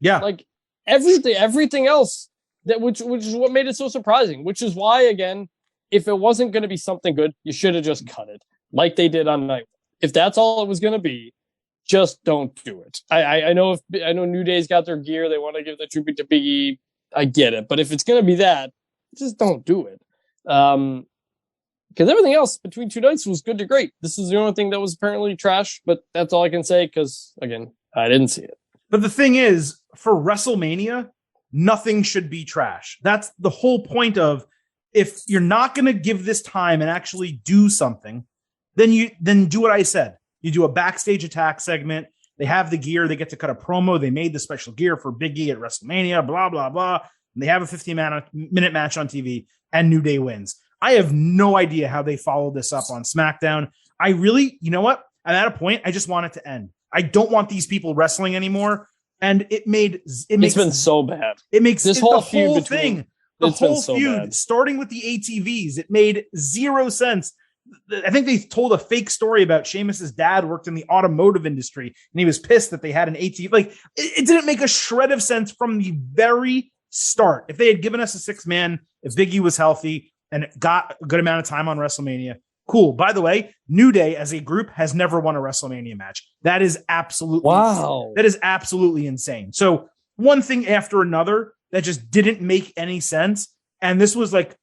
Yeah. Like everything else which is what made it so surprising, which is why, again, if it wasn't going to be something good, you should have just cut it like they did on night 1. If that's all it was going to be, just don't do it. I know New Day's got their gear. They want to give the tribute to Big E. I get it. But if it's going to be that, just don't do it. Because everything else between 2 nights was good to great. This is the only thing that was apparently trash, but that's all I can say because, again, I didn't see it. But the thing is, for WrestleMania, nothing should be trash. That's the whole point of, if you're not going to give this time and actually do something, then do what I said. You do a backstage attack segment. They have the gear. They get to cut a promo. They made the special gear for Big E at WrestleMania, blah, blah, blah. And they have a 15-minute match on TV, and New Day wins. I have no idea how they followed this up on SmackDown. I really, you know what? I'm at a point, I just want it to end. I don't want these people wrestling anymore. And it's been so bad. It makes this whole feud thing, the whole feud, starting with the ATVs, it made zero sense. I think they told a fake story about Sheamus's dad worked in the automotive industry, and he was pissed that they had an ATV. Like, it didn't make a shred of sense from the very start. If they had given us a 6-man, if Big E was healthy and got a good amount of time on WrestleMania, cool. By the way, New Day as a group has never won a WrestleMania match. That is absolutely wow. That is absolutely insane. So one thing after another that just didn't make any sense. And this was like,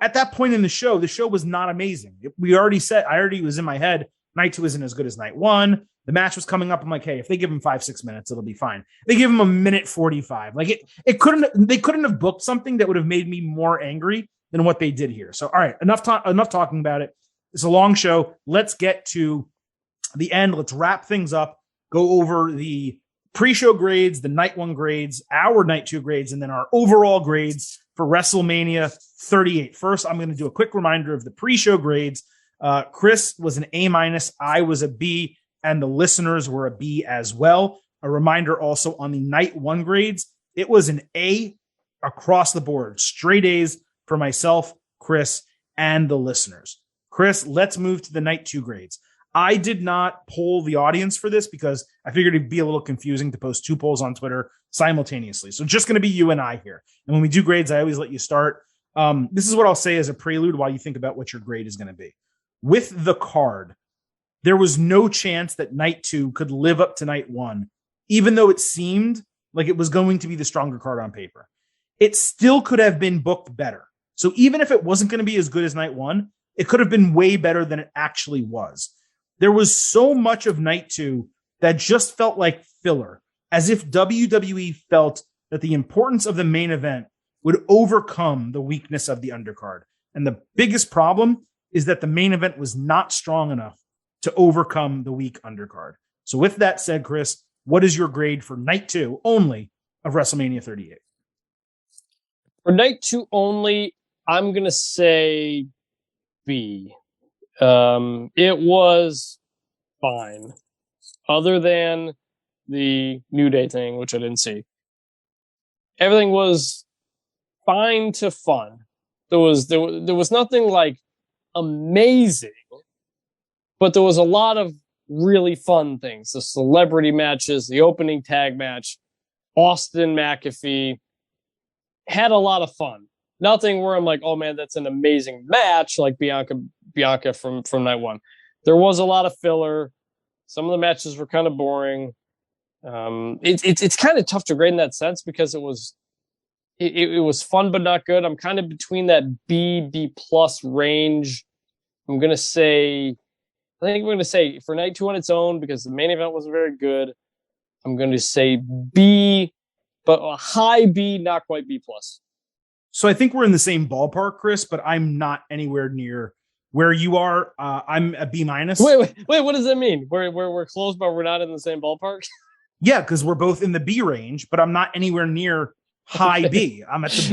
at that point in the show was not amazing. I already was in my head, night 2 isn't as good as night 1. The match was coming up. I'm like, hey, if they give him 5-6 minutes, it'll be fine. They give him a minute 45. Like they couldn't have booked something that would have made me more angry than what they did here. So, all right, enough talking about it. It's a long show. Let's get to the end. Let's wrap things up, go over the pre-show grades, the night 1 grades, our night 2 grades, and then our overall grades for WrestleMania 38. First, I'm going to do a quick reminder of the pre-show grades. Chris was an A-, I was a B, and the listeners were a B as well. A reminder also on the night 1 grades, it was an A across the board, straight A's for myself, Chris, and the listeners. Chris, let's move to the night 2 grades. I did not poll the audience for this because I figured it'd be a little confusing to post 2 polls on Twitter simultaneously. So just going to be you and I here. And when we do grades, I always let you start. This is what I'll say as a prelude while you think about what your grade is going to be. With the card, there was no chance that night 2 could live up to night 1, even though it seemed like it was going to be the stronger card on paper. It still could have been booked better. So even if it wasn't going to be as good as night 1, it could have been way better than it actually was. There was so much of night 2 that just felt like filler, as if WWE felt that the importance of the main event would overcome the weakness of the undercard. And the biggest problem is that the main event was not strong enough to overcome the weak undercard. So with that said, Chris, what is your grade for night 2 only of WrestleMania 38? For night 2 only, I'm going to say B. It was fine. Other than the New Day thing, which I didn't see. Everything was fine to fun. There was nothing like amazing, but there was a lot of really fun things. The celebrity matches, the opening tag match, Austin McAfee, had a lot of fun. Nothing where I'm like, oh man, that's an amazing match, like Bianca from night 1. There was a lot of filler. Some of the matches were kind of boring. It's kind of tough to grade in that sense because it was fun but not good. I'm kind of between that B plus range. I think we're going to say for night 2 on its own, because the main event wasn't very good, I'm going to say B, but a high B, not quite B plus. So I think we're in the same ballpark, Chris, but I'm not anywhere near where you are. I'm a B minus. Wait, what does that mean? We're close, but we're not in the same ballpark? Yeah, because we're both in the B range, but I'm not anywhere near high B. I'm at the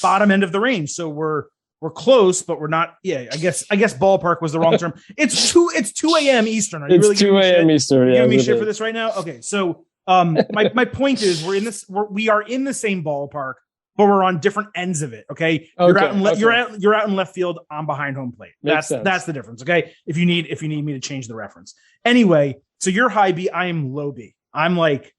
bottom end of the range. So we're close, but we're not. Yeah, I guess ballpark was the wrong term. It's 2 a.m. Eastern. Are you really 2 a.m. Eastern? Yeah, giving me shit for this right now? Okay, so my point is we are in the same ballpark, but we're on different ends of it. Okay, you're out in left field. I'm behind home plate. That's the difference. Okay, if you need me to change the reference. Anyway, so you're high B. I am low B. I'm like,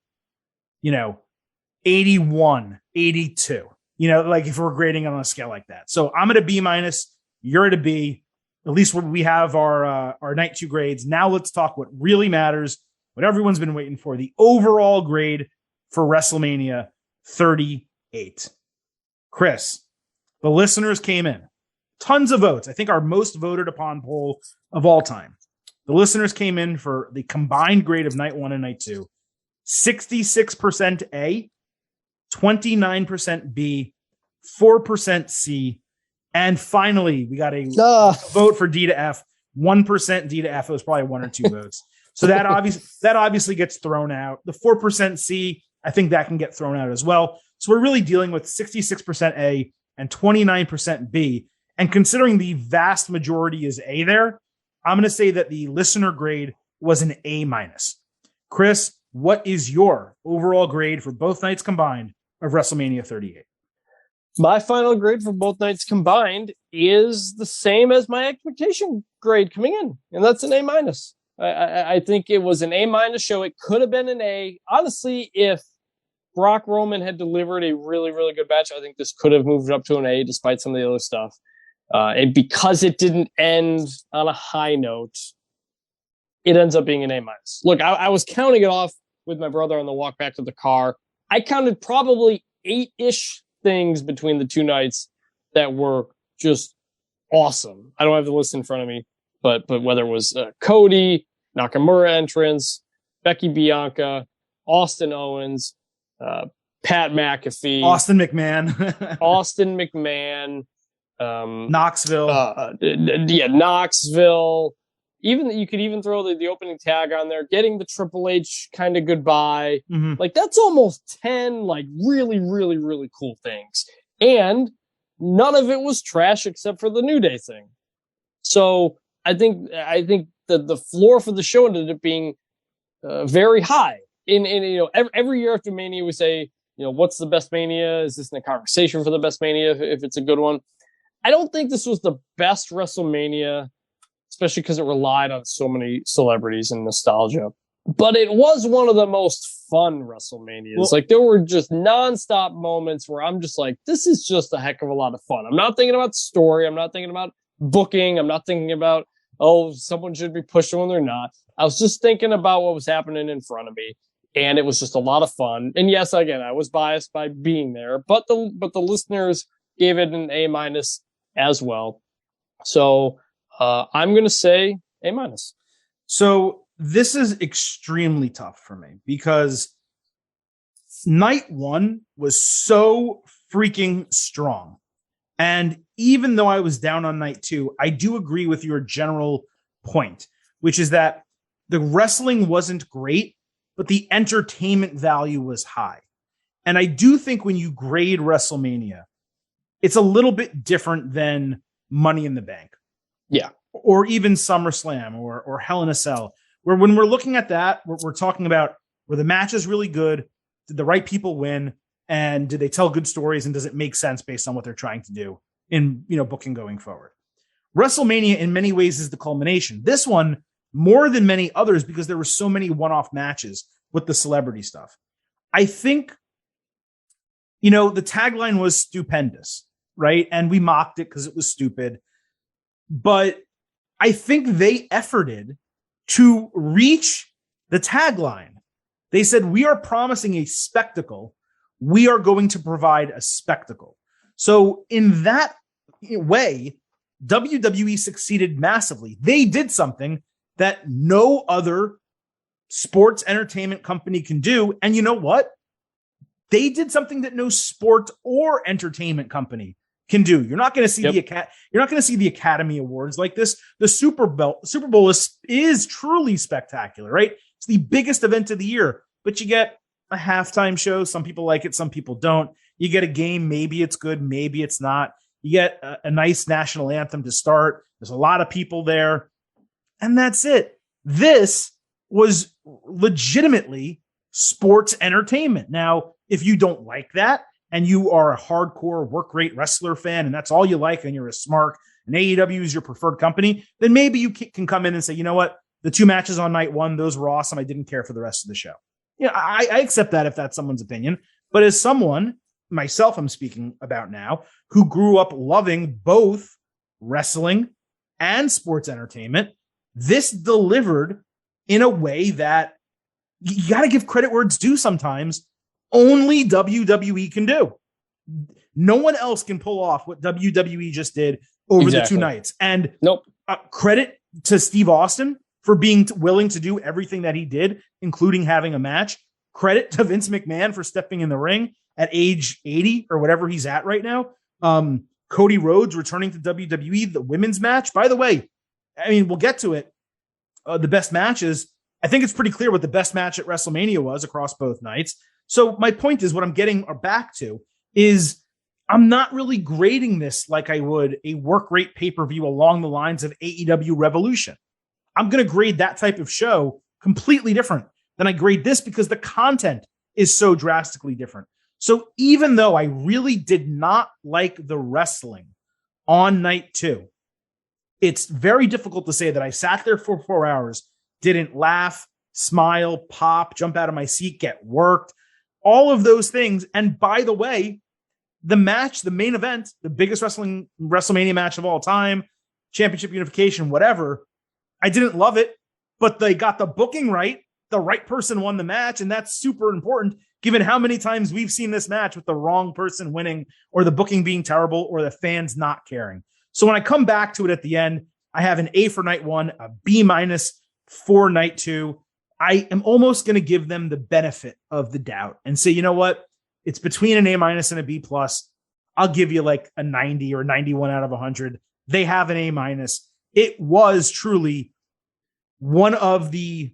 81, 82. Like if we're grading on a scale like that. So I'm at a B minus. You're at a B. At least we have our night 2 grades. Now let's talk what really matters. What everyone's been waiting for, the overall grade for WrestleMania 38. Chris, the listeners came in. Tons of votes. I think our most voted upon poll of all time. The listeners came in for the combined grade of night 1 and night 2. 66% A, 29% B, 4% C, and finally we got a vote for D to F. 1% D to F. It was probably 1 or 2 votes. So that obviously gets thrown out. The 4% C, I think that can get thrown out as well. So we're really dealing with 66% A and 29% B. And considering the vast majority is A there, I'm going to say that the listener grade was an A minus. Chris, what is your overall grade for both nights combined of WrestleMania 38? My final grade for both nights combined is the same as my expectation grade coming in, and that's an A minus. I think it was an A minus show. It could have been an A. Honestly, if Brock Roman had delivered a really, really good match, I think this could have moved up to an A despite some of the other stuff. And because it didn't end on a high note, it ends up being an A minus. Look, I was counting it off with my brother on the walk back to the car. I counted probably 8-ish things between the 2 nights that were just awesome. I don't have the list in front of me, but whether it was Cody, Nakamura entrance, Becky Bianca, Austin Owens, Pat McAfee, Austin McMahon, Knoxville. Knoxville. Even you could even throw the opening tag on there, getting the Triple H kind of goodbye. Mm-hmm. Like that's almost 10 like really, really, really cool things. And none of it was trash except for the New Day thing. So I think that the floor for the show ended up being very high. Every year after Mania, we say, what's the best Mania? Is this in a conversation for the best Mania if it's a good one? I don't think this was the best WrestleMania, especially because it relied on so many celebrities and nostalgia. But it was one of the most fun WrestleManias. Like there were just nonstop moments where I'm just like, this is just a heck of a lot of fun. I'm not thinking about story. I'm not thinking about booking. I'm not thinking about, someone should be pushed when they're not. I was just thinking about what was happening in front of me. And it was just a lot of fun. And yes, again, I was biased by being there, but the listeners gave it an A minus as well. So I'm going to say A-. So this is extremely tough for me because night one was so freaking strong. And even though I was down on night two, I do agree with your general point, which is that the wrestling wasn't great, but the entertainment value was high. And I do think when you grade WrestleMania, it's a little bit different than Money in the Bank. Yeah. Or even SummerSlam or Hell in a Cell, where when we're looking at that, we're talking about where the match is really good. Did the right people win? And did they tell good stories? And does it make sense based on what they're trying to do in, booking going forward? WrestleMania in many ways is the culmination. This one, more than many others, because there were so many one-off matches with the celebrity stuff. I think, the tagline was stupendous, right? And we mocked it because it was stupid. But I think they efforted to reach the tagline. They said, we are promising a spectacle. We are going to provide a spectacle. So in that way, WWE succeeded massively. They did something that no other sports entertainment company can do. And you know what? They did something that no sport or entertainment company can do. You're not going to see you're not going to see the Academy Awards like this. The Super Bowl is truly spectacular, right? It's the biggest event of the year, but you get a halftime show. Some people like it, some people don't. You get a game, maybe it's good, maybe it's not. You get a nice national anthem to start. There's a lot of people there, and that's it. This was legitimately sports entertainment. Now, if you don't like that, and you are a hardcore work rate wrestler fan, and that's all you like, and you're a smart, and AEW is your preferred company, then maybe you can come in and say, you know what? The two matches on night one, those were awesome. I didn't care for the rest of the show. I accept that if that's someone's opinion. But as someone, myself I'm speaking about now, who grew up loving both wrestling and sports entertainment, this delivered in a way that you got to give credit where it's due sometimes. Only WWE can do. No one else can pull off what WWE just did over the two nights. And credit to Steve Austin for being willing to do everything that he did, including having a match. Credit to Vince McMahon for stepping in the ring at age 80 or whatever he's at right now. Cody Rhodes returning to WWE, the women's match. By the way, I mean, we'll get to it. The best matches, I think it's pretty clear what the best match at WrestleMania was across both nights. So my point is, what I'm getting back to is I'm not really grading this like I would a work rate pay-per-view along the lines of AEW Revolution. I'm going to grade that type of show completely different than I grade this because the content is so drastically different. So even though I really did not like the wrestling on night two, it's very difficult to say that I sat there for 4 hours, didn't laugh, smile, pop, jump out of my seat, get worked, all of those things. And by the way, the match, the main event, the biggest WrestleMania match of all time, championship unification, whatever, I didn't love it, but they got the booking right. The right person won the match, and that's super important given how many times we've seen this match with the wrong person winning or the booking being terrible or the fans not caring. So when I come back to it at the end, I have an A for night one, a B- for night two. I am almost going to give them the benefit of the doubt and say, you know what? It's between an A- and a B+. I'll give you like a 90 or 91 out of 100. They have an A-. It was truly one of the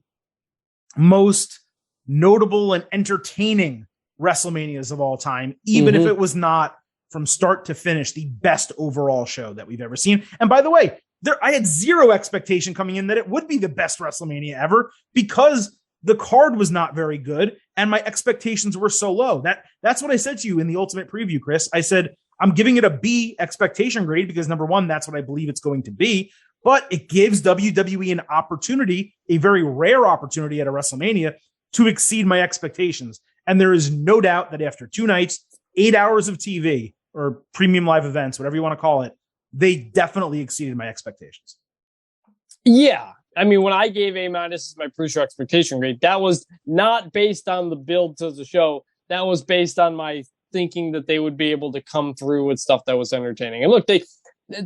most notable and entertaining WrestleManias of all time, even if it was not from start to finish the best overall show that we've ever seen. And by the way, I had zero expectation coming in that it would be the best WrestleMania ever because the card was not very good and my expectations were so low. That's what I said to you in the Ultimate Preview, Chris. I said, I'm giving it a B expectation grade because number one, that's what I believe it's going to be, but it gives WWE an opportunity, a very rare opportunity at a WrestleMania to exceed my expectations. And there is no doubt that after 2 nights, 8 hours of TV or premium live events, whatever you want to call it, they definitely exceeded my expectations. Yeah. I mean, when I gave A- as my pre-show expectation grade, that was not based on the build to the show. That was based on my thinking that they would be able to come through with stuff that was entertaining. And look,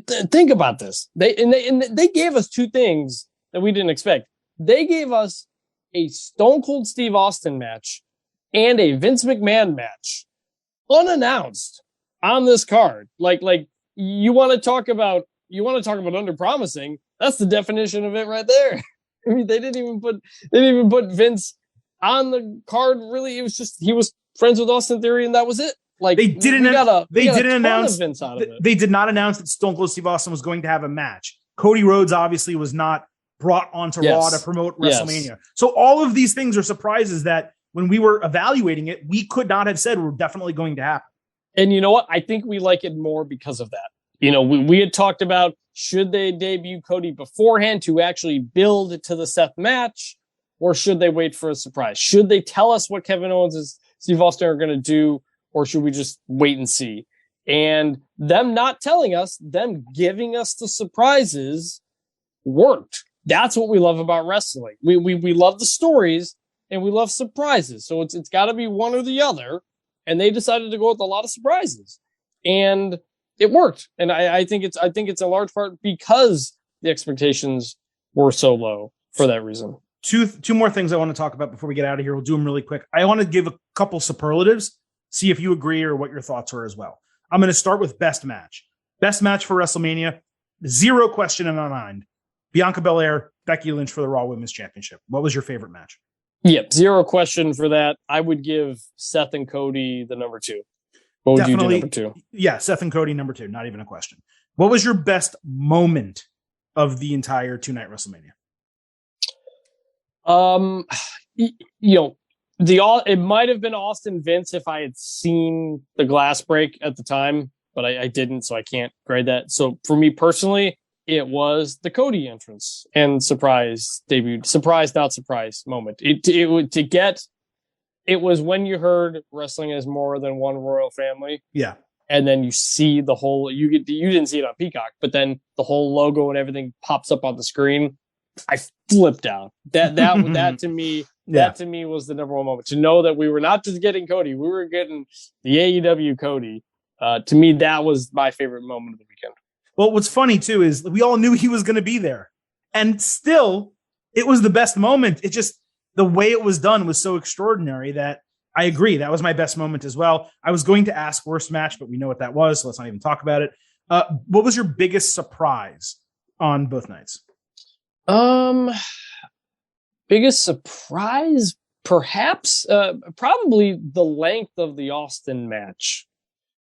think about this. They gave us two things that we didn't expect. They gave us a Stone Cold Steve Austin match and a Vince McMahon match unannounced on this card. Like you want to talk about under promising. That's the definition of it right there. I mean, they didn't even put Vince on the card. Really, it was just he was friends with Austin Theory, and that was it. Like they didn't announce Vince out of it. They did not announce that Stone Cold Steve Austin was going to have a match. Cody Rhodes obviously was not brought onto Raw to promote WrestleMania. Yes. So all of these things are surprises that when we were evaluating it, we could not have said were definitely going to happen. And you know what? I think we like it more because of that. You know, we had talked about should they debut Cody beforehand to actually build to the Seth match, or should they wait for a surprise? Should they tell us what Kevin Owens and Steve Austin are going to do, or should we just wait and see? And them not telling us, them giving us the surprises worked. That's what we love about wrestling. We love the stories and we love surprises. So it's got to be one or the other. And they decided to go with a lot of surprises, and it worked. And I think it's a large part because the expectations were so low for that reason. Two more things I want to talk about before we get out of here. We'll do them really quick. I want to give a couple superlatives, see if you agree or what your thoughts are as well. I'm going to start with best match. Best match for WrestleMania, zero question in my mind. Bianca Belair, Becky Lynch for the Raw Women's Championship. What was your favorite match? Yep, zero question for that. I would give Seth and Cody the number 2. What would you do number 2? Yeah, Seth and Cody number 2. Not even a question. What was your best moment of the entire 2-night WrestleMania? It might have been Austin Vince if I had seen the glass break at the time, but I didn't, so I can't grade that. So for me personally, it was the Cody entrance and surprise debut, surprise not surprise moment. It was when you heard wrestling is more than one royal family. Yeah. And then you see the whole, you didn't see it on Peacock, but then the whole logo and everything pops up on the screen. I flipped out. That to me, that to me was the number one moment. To know that we were not just getting Cody, we were getting the AEW Cody. To me, that was my favorite moment of the weekend. Well, what's funny too is we all knew he was going to be there, and still, it was the best moment. It just the way it was done was so extraordinary that I agree. That was my best moment as well. I was going to ask worst match, but we know what that was, so let's not even talk about it. What was your biggest surprise on both nights? Biggest surprise, perhaps, probably the length of the Austin match.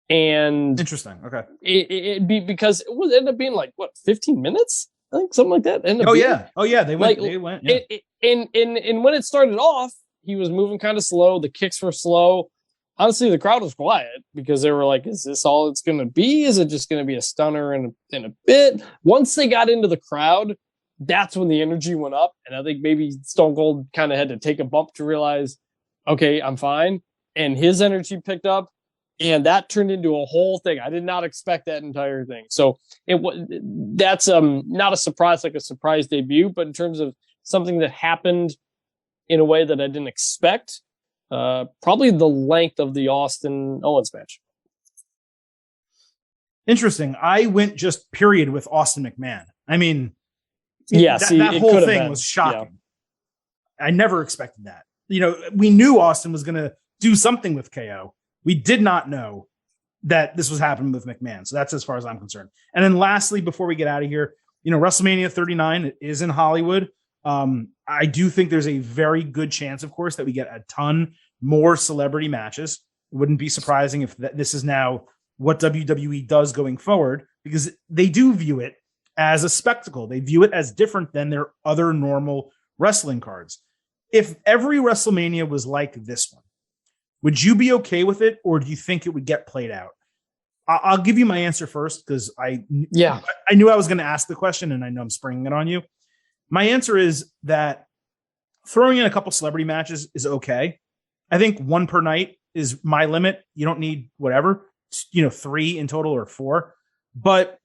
And interesting. Okay. It'd be because it would end up being like 15 minutes? I think something like that. Yeah. They went. Yeah. And when it started off, he was moving kind of slow. The kicks were slow. Honestly, the crowd was quiet because they were like, is this all it's going to be? Is it just going to be a stunner in a bit? Once they got into the crowd, that's when the energy went up. And I think maybe Stone Cold kind of had to take a bump to realize, okay, I'm fine. And his energy picked up. And that turned into a whole thing. I did not expect that entire thing. So that's not a surprise, like a surprise debut, but in terms of something that happened in a way that I didn't expect, probably the length of the Austin Owens match. Interesting. I went just period with Austin McMahon. I mean, that whole thing was shocking. Yeah. I never expected that. We knew Austin was going to do something with KO. We did not know that this was happening with McMahon. So that's as far as I'm concerned. And then lastly, before we get out of here, WrestleMania 39 is in Hollywood. I do think there's a very good chance, of course, that we get a ton more celebrity matches. It wouldn't be surprising if this is now what WWE does going forward, because they do view it as a spectacle. They view it as different than their other normal wrestling cards. If every WrestleMania was like this one, would you be okay with it, or do you think it would get played out? I'll give you my answer first because I knew I was going to ask the question, and I know I'm springing it on you. My answer is that throwing in a couple celebrity matches is okay. I think one per night is my limit. You don't need whatever, 3 in total or 4. But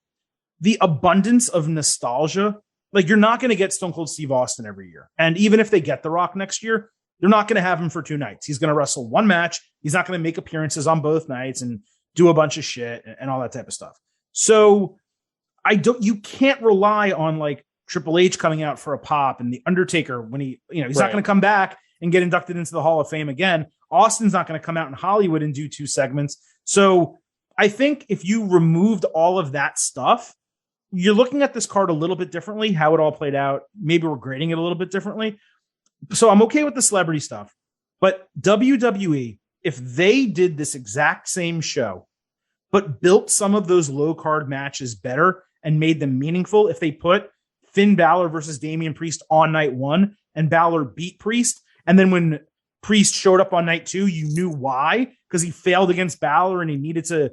the abundance of nostalgia, like you're not going to get Stone Cold Steve Austin every year. And even if they get The Rock next year, they're not going to have him for 2 nights. He's going to wrestle one match. He's not going to make appearances on both nights and do a bunch of shit and all that type of stuff. So you can't rely on like Triple H coming out for a pop and the Undertaker when he's not going to come back and get inducted into the Hall of Fame again. Austin's not going to come out in Hollywood and do 2 segments. So I think if you removed all of that stuff, you're looking at this card a little bit differently, how it all played out. Maybe we're grading it a little bit differently. So I'm okay with the celebrity stuff, but WWE, if they did this exact same show, but built some of those low card matches better and made them meaningful, if they put Finn Balor versus Damian Priest on night 1 and Balor beat Priest, and then when Priest showed up on night 2, you knew why, because he failed against Balor and he needed to,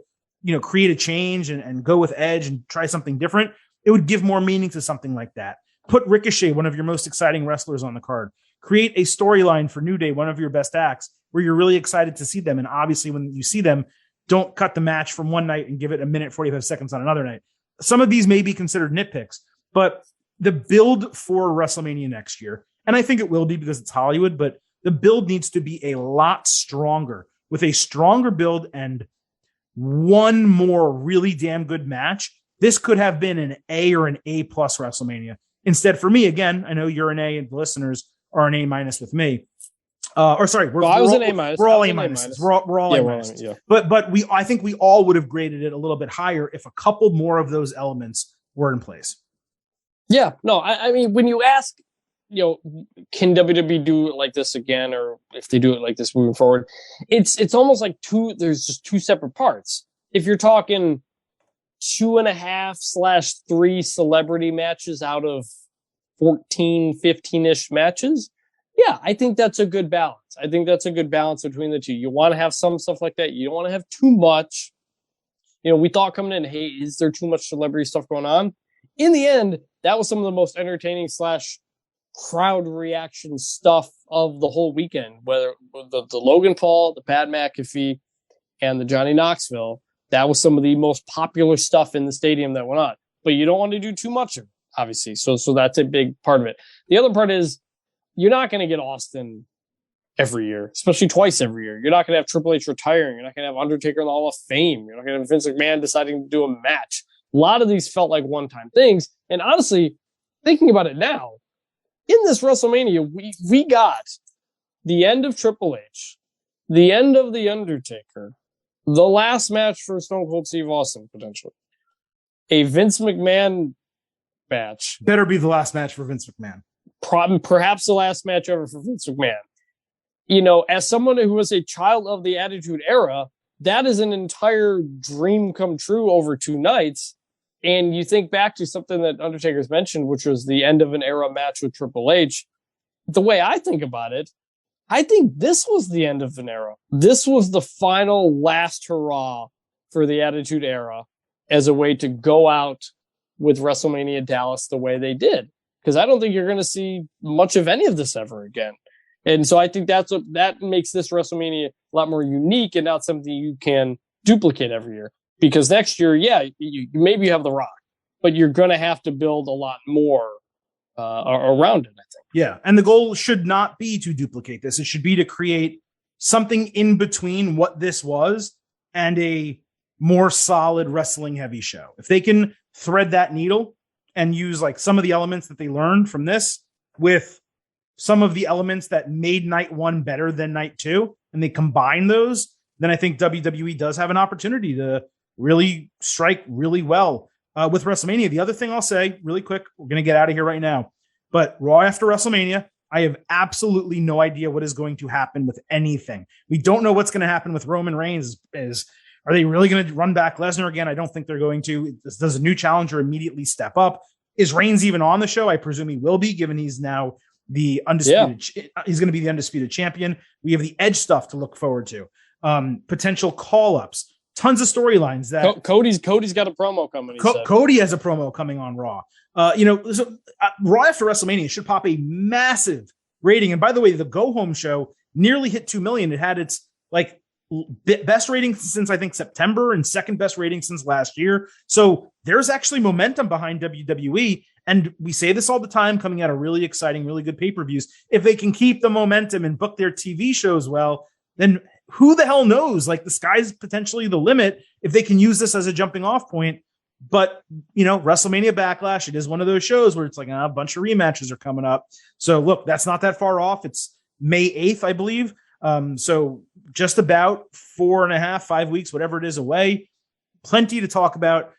create a change and go with Edge and try something different. It would give more meaning to something like that. Put Ricochet, one of your most exciting wrestlers, on the card. Create a storyline for New Day, one of your best acts, where you're really excited to see them. And obviously when you see them, don't cut the match from one night and give it a minute, 45 seconds on another night. Some of these may be considered nitpicks, but the build for WrestleMania next year, and I think it will be because it's Hollywood, but the build needs to be a lot stronger, with a stronger build and one more really damn good match. This could have been an A or an A+ WrestleMania. Instead, for me, again, I know you're an A and the listeners are an A- with me. I was an A-. We're all A-. We're all A-. Yeah. But I think we all would have graded it a little bit higher if a couple more of those elements were in place. Yeah, no, I mean, when you ask, can WWE do it like this again, or if they do it like this moving forward, it's almost like there's just 2 separate parts. If you're talking 2.5/3 celebrity matches out of 14, 15-ish matches, yeah, I think that's a good balance. I think that's a good balance between the two. You want to have some stuff like that. You don't want to have too much. We thought coming in, hey, is there too much celebrity stuff going on? In the end, that was some of the most entertaining / crowd reaction stuff of the whole weekend, whether the Logan Paul, the Pat McAfee, and the Johnny Knoxville. That was some of the most popular stuff in the stadium that went on. But you don't want to do too much of it, obviously. So that's a big part of it. The other part is you're not going to get Austin every year, especially twice every year. You're not going to have Triple H retiring. You're not going to have Undertaker in the Hall of Fame. You're not going to have Vince McMahon deciding to do a match. A lot of these felt like one-time things. And honestly, thinking about it now, in this WrestleMania, we got the end of Triple H, the end of The Undertaker, the last match for Stone Cold Steve Austin, potentially, a Vince McMahon match. Better be the last match for Vince McMahon. Perhaps the last match ever for Vince McMahon. As someone who was a child of the Attitude Era, that is an entire dream come true over 2 nights. And you think back to something that Undertaker's mentioned, which was the end of an era match with Triple H. The way I think about it, I think this was the end of an era. This was the final last hurrah for the Attitude Era as a way to go out with WrestleMania Dallas the way they did. Because I don't think you're going to see much of any of this ever again. And so I think that makes this WrestleMania a lot more unique and not something you can duplicate every year. Because next year, maybe you have The Rock, but you're going to have to build a lot more around it, I think. Yeah, and the goal should not be to duplicate this. It should be to create something in between what this was and a more solid wrestling-heavy show. If they can thread that needle and use like some of the elements that they learned from this with some of the elements that made night 1 better than night 2, and they combine those, then I think WWE does have an opportunity to really strike really well with WrestleMania. The other thing I'll say really quick, we're going to get out of here right now, but Raw after WrestleMania, I have absolutely no idea what is going to happen with anything. We don't know what's going to happen with Roman Reigns. Are they really going to run back Lesnar again? I don't think they're going to. Does a new challenger immediately step up? Is Reigns even on the show? I presume he will be, given he's now the undisputed. He's going to be the undisputed champion. We have the Edge stuff to look forward to. Potential call-ups. Tons of storylines that Cody's got a promo coming. Cody has a promo coming on Raw. Raw after WrestleMania should pop a massive rating. And by the way, the Go Home show nearly hit 2 million. It had its best rating since I think September and second best rating since last year. So there's actually momentum behind WWE. And we say this all the time, coming out of really exciting, really good pay-per-views. If they can keep the momentum and book their TV shows well, then who the hell knows? Like, the sky's potentially the limit if they can use this as a jumping off point But, WrestleMania Backlash, it is one of those shows where it's like a bunch of rematches are coming up. So look, that's not that far off. It's May 8th, I believe. So just about 4.5, 5 weeks, whatever it is away. Plenty to talk about.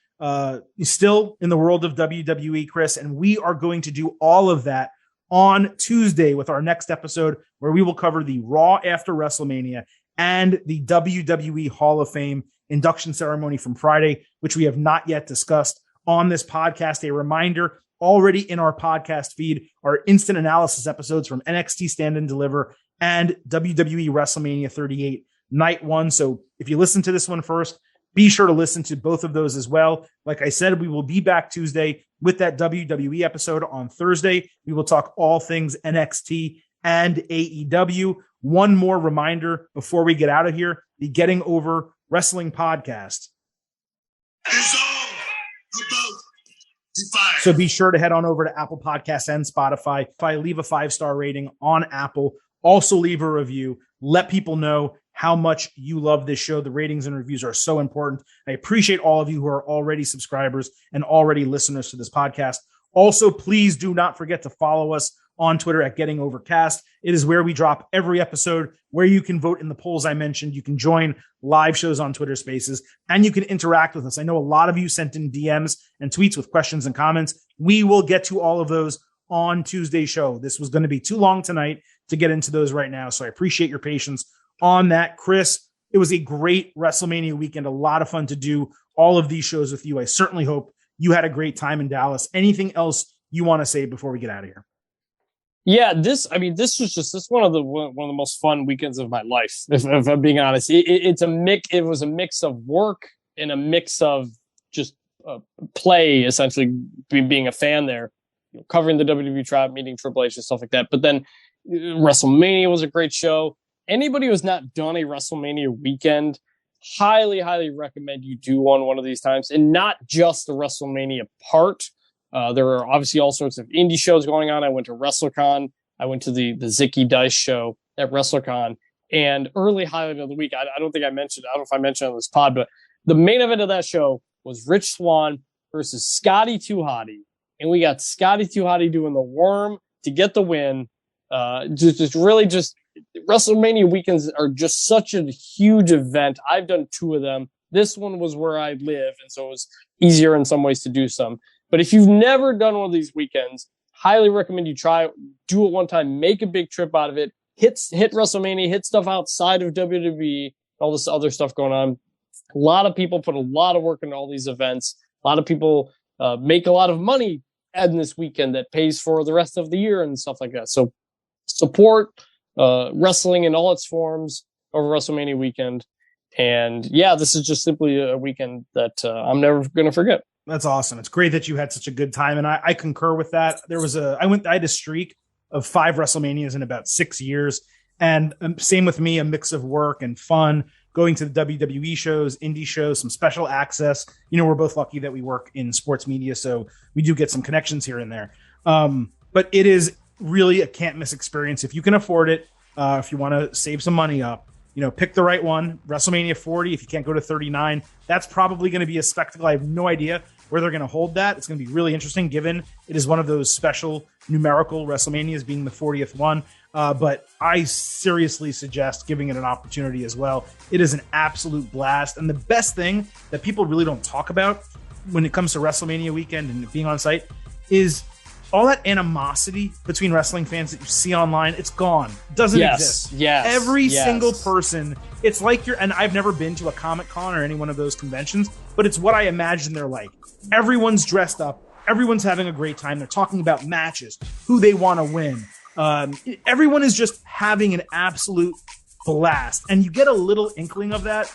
Still in the world of WWE, Chris, and we are going to do all of that on Tuesday with our next episode, where we will cover the Raw after WrestleMania and the WWE Hall of Fame induction ceremony from Friday, which we have not yet discussed on this podcast. A reminder, already in our podcast feed, our instant analysis episodes from NXT Stand and Deliver and WWE WrestleMania 38 Night 1. So if you listen to this one first, be sure to listen to both of those as well. Like I said, we will be back Tuesday with that WWE episode. On Thursday, we will talk all things NXT and AEW. One more reminder before we get out of here, the Getting Over Wrestling podcast. It's all about Defy. So be sure to head on over to Apple Podcasts and Spotify. Leave a 5-star rating on Apple. Also leave a review. Let people know how much you love this show. The ratings and reviews are so important. I appreciate all of you who are already subscribers and already listeners to this podcast. Also, please do not forget to follow us on Twitter at Getting Overcast. It is where we drop every episode, where you can vote in the polls I mentioned. You can join live shows on Twitter Spaces, and you can interact with us. I know a lot of you sent in DMs and tweets with questions and comments. We will get to all of those on Tuesday's show. This was going to be too long tonight to get into those right now, so I appreciate your patience on that. Chris, it was a great WrestleMania weekend, a lot of fun to do all of these shows with you. I certainly hope you had a great time in Dallas. Anything else you want to say before we get out of here? Yeah, this was one of the most fun weekends of my life, if I'm being honest. It was a mix of work and a mix of just play, essentially being a fan there, covering the WWE tribe, meeting Triple H and stuff like that. But then WrestleMania was a great show. Anybody who's not done a WrestleMania weekend, highly, highly recommend you do one of these times, and not just the WrestleMania part. There are obviously all sorts of indie shows going on. I went to WrestleCon. I went to the Zicky Dice show at WrestleCon. And early highlight of the week, I don't know if I mentioned on this pod, but the main event of that show was Rich Swann versus Scotty 2 Hotty. And we got Scotty 2 Hotty doing the worm to get the win. WrestleMania weekends are just such a huge event. I've done 2 of them. This one was where I live, and so it was easier in some ways to do some. But if you've never done one of these weekends, highly recommend you do it one time, make a big trip out of it, hit WrestleMania, hit stuff outside of WWE, all this other stuff going on. A lot of people put a lot of work into all these events. A lot of people make a lot of money adding this weekend that pays for the rest of the year and stuff like that. So support wrestling in all its forms over WrestleMania weekend. And yeah, this is just simply a weekend that I'm never going to forget. That's awesome. It's great that you had such a good time. And I concur with that. I had a streak of 5 WrestleManias in about 6 years. And same with me, a mix of work and fun, going to the WWE shows, indie shows, some special access. We're both lucky that we work in sports media, so we do get some connections here and there. But it is really a can't miss experience. If you can afford it, if you want to save some money up, pick the right one. WrestleMania 40, if you can't go to 39, that's probably going to be a spectacle. I have no idea where they're going to hold that. It's going to be really interesting, given it is one of those special numerical WrestleManias, being the 40th one. But I seriously suggest giving it an opportunity as well. It is an absolute blast. And the best thing that people really don't talk about when it comes to WrestleMania weekend and being on site is all that animosity between wrestling fans that you see online. It's gone. It doesn't exist. Yes. Every single person. It's like and I've never been to a Comic-Con or any one of those conventions, but it's what I imagine they're like. Everyone's dressed up. Everyone's having a great time. They're talking about matches, who they want to win. Everyone is just having an absolute blast. And you get a little inkling of that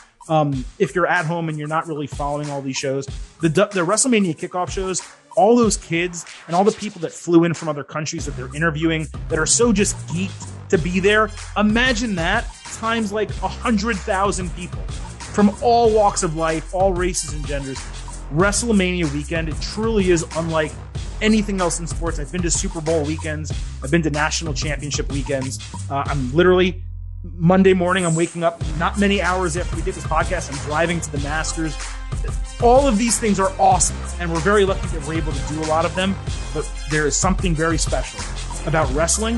if you're at home and you're not really following all these shows. The WrestleMania kickoff shows, all those kids and all the people that flew in from other countries that they're interviewing that are so just geeked to be there. Imagine that times like 100,000 people from all walks of life, all races and genders. WrestleMania weekend, it truly is unlike anything else in sports. I've been to Super Bowl weekends. I've been to national championship weekends. I'm literally Monday morning, I'm waking up not many hours after we did this podcast. I'm driving to the Masters. All of these things are awesome, and we're very lucky that we're able to do a lot of them, but there is something very special about wrestling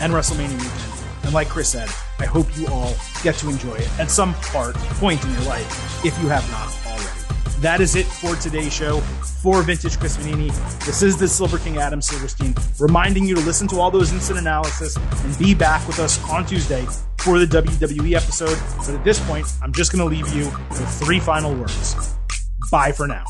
and WrestleMania weekend. And like Chris said, I hope you all get to enjoy it at some point in your life, if you have not already. That is it for today's show. For Vintage Chris Vanini, this is the Silver King Adam Silverstein, reminding you to listen to all those instant analysis and be back with us on Tuesday for the WWE episode. But at this point, I'm just going to leave you with 3 final words. Bye for now.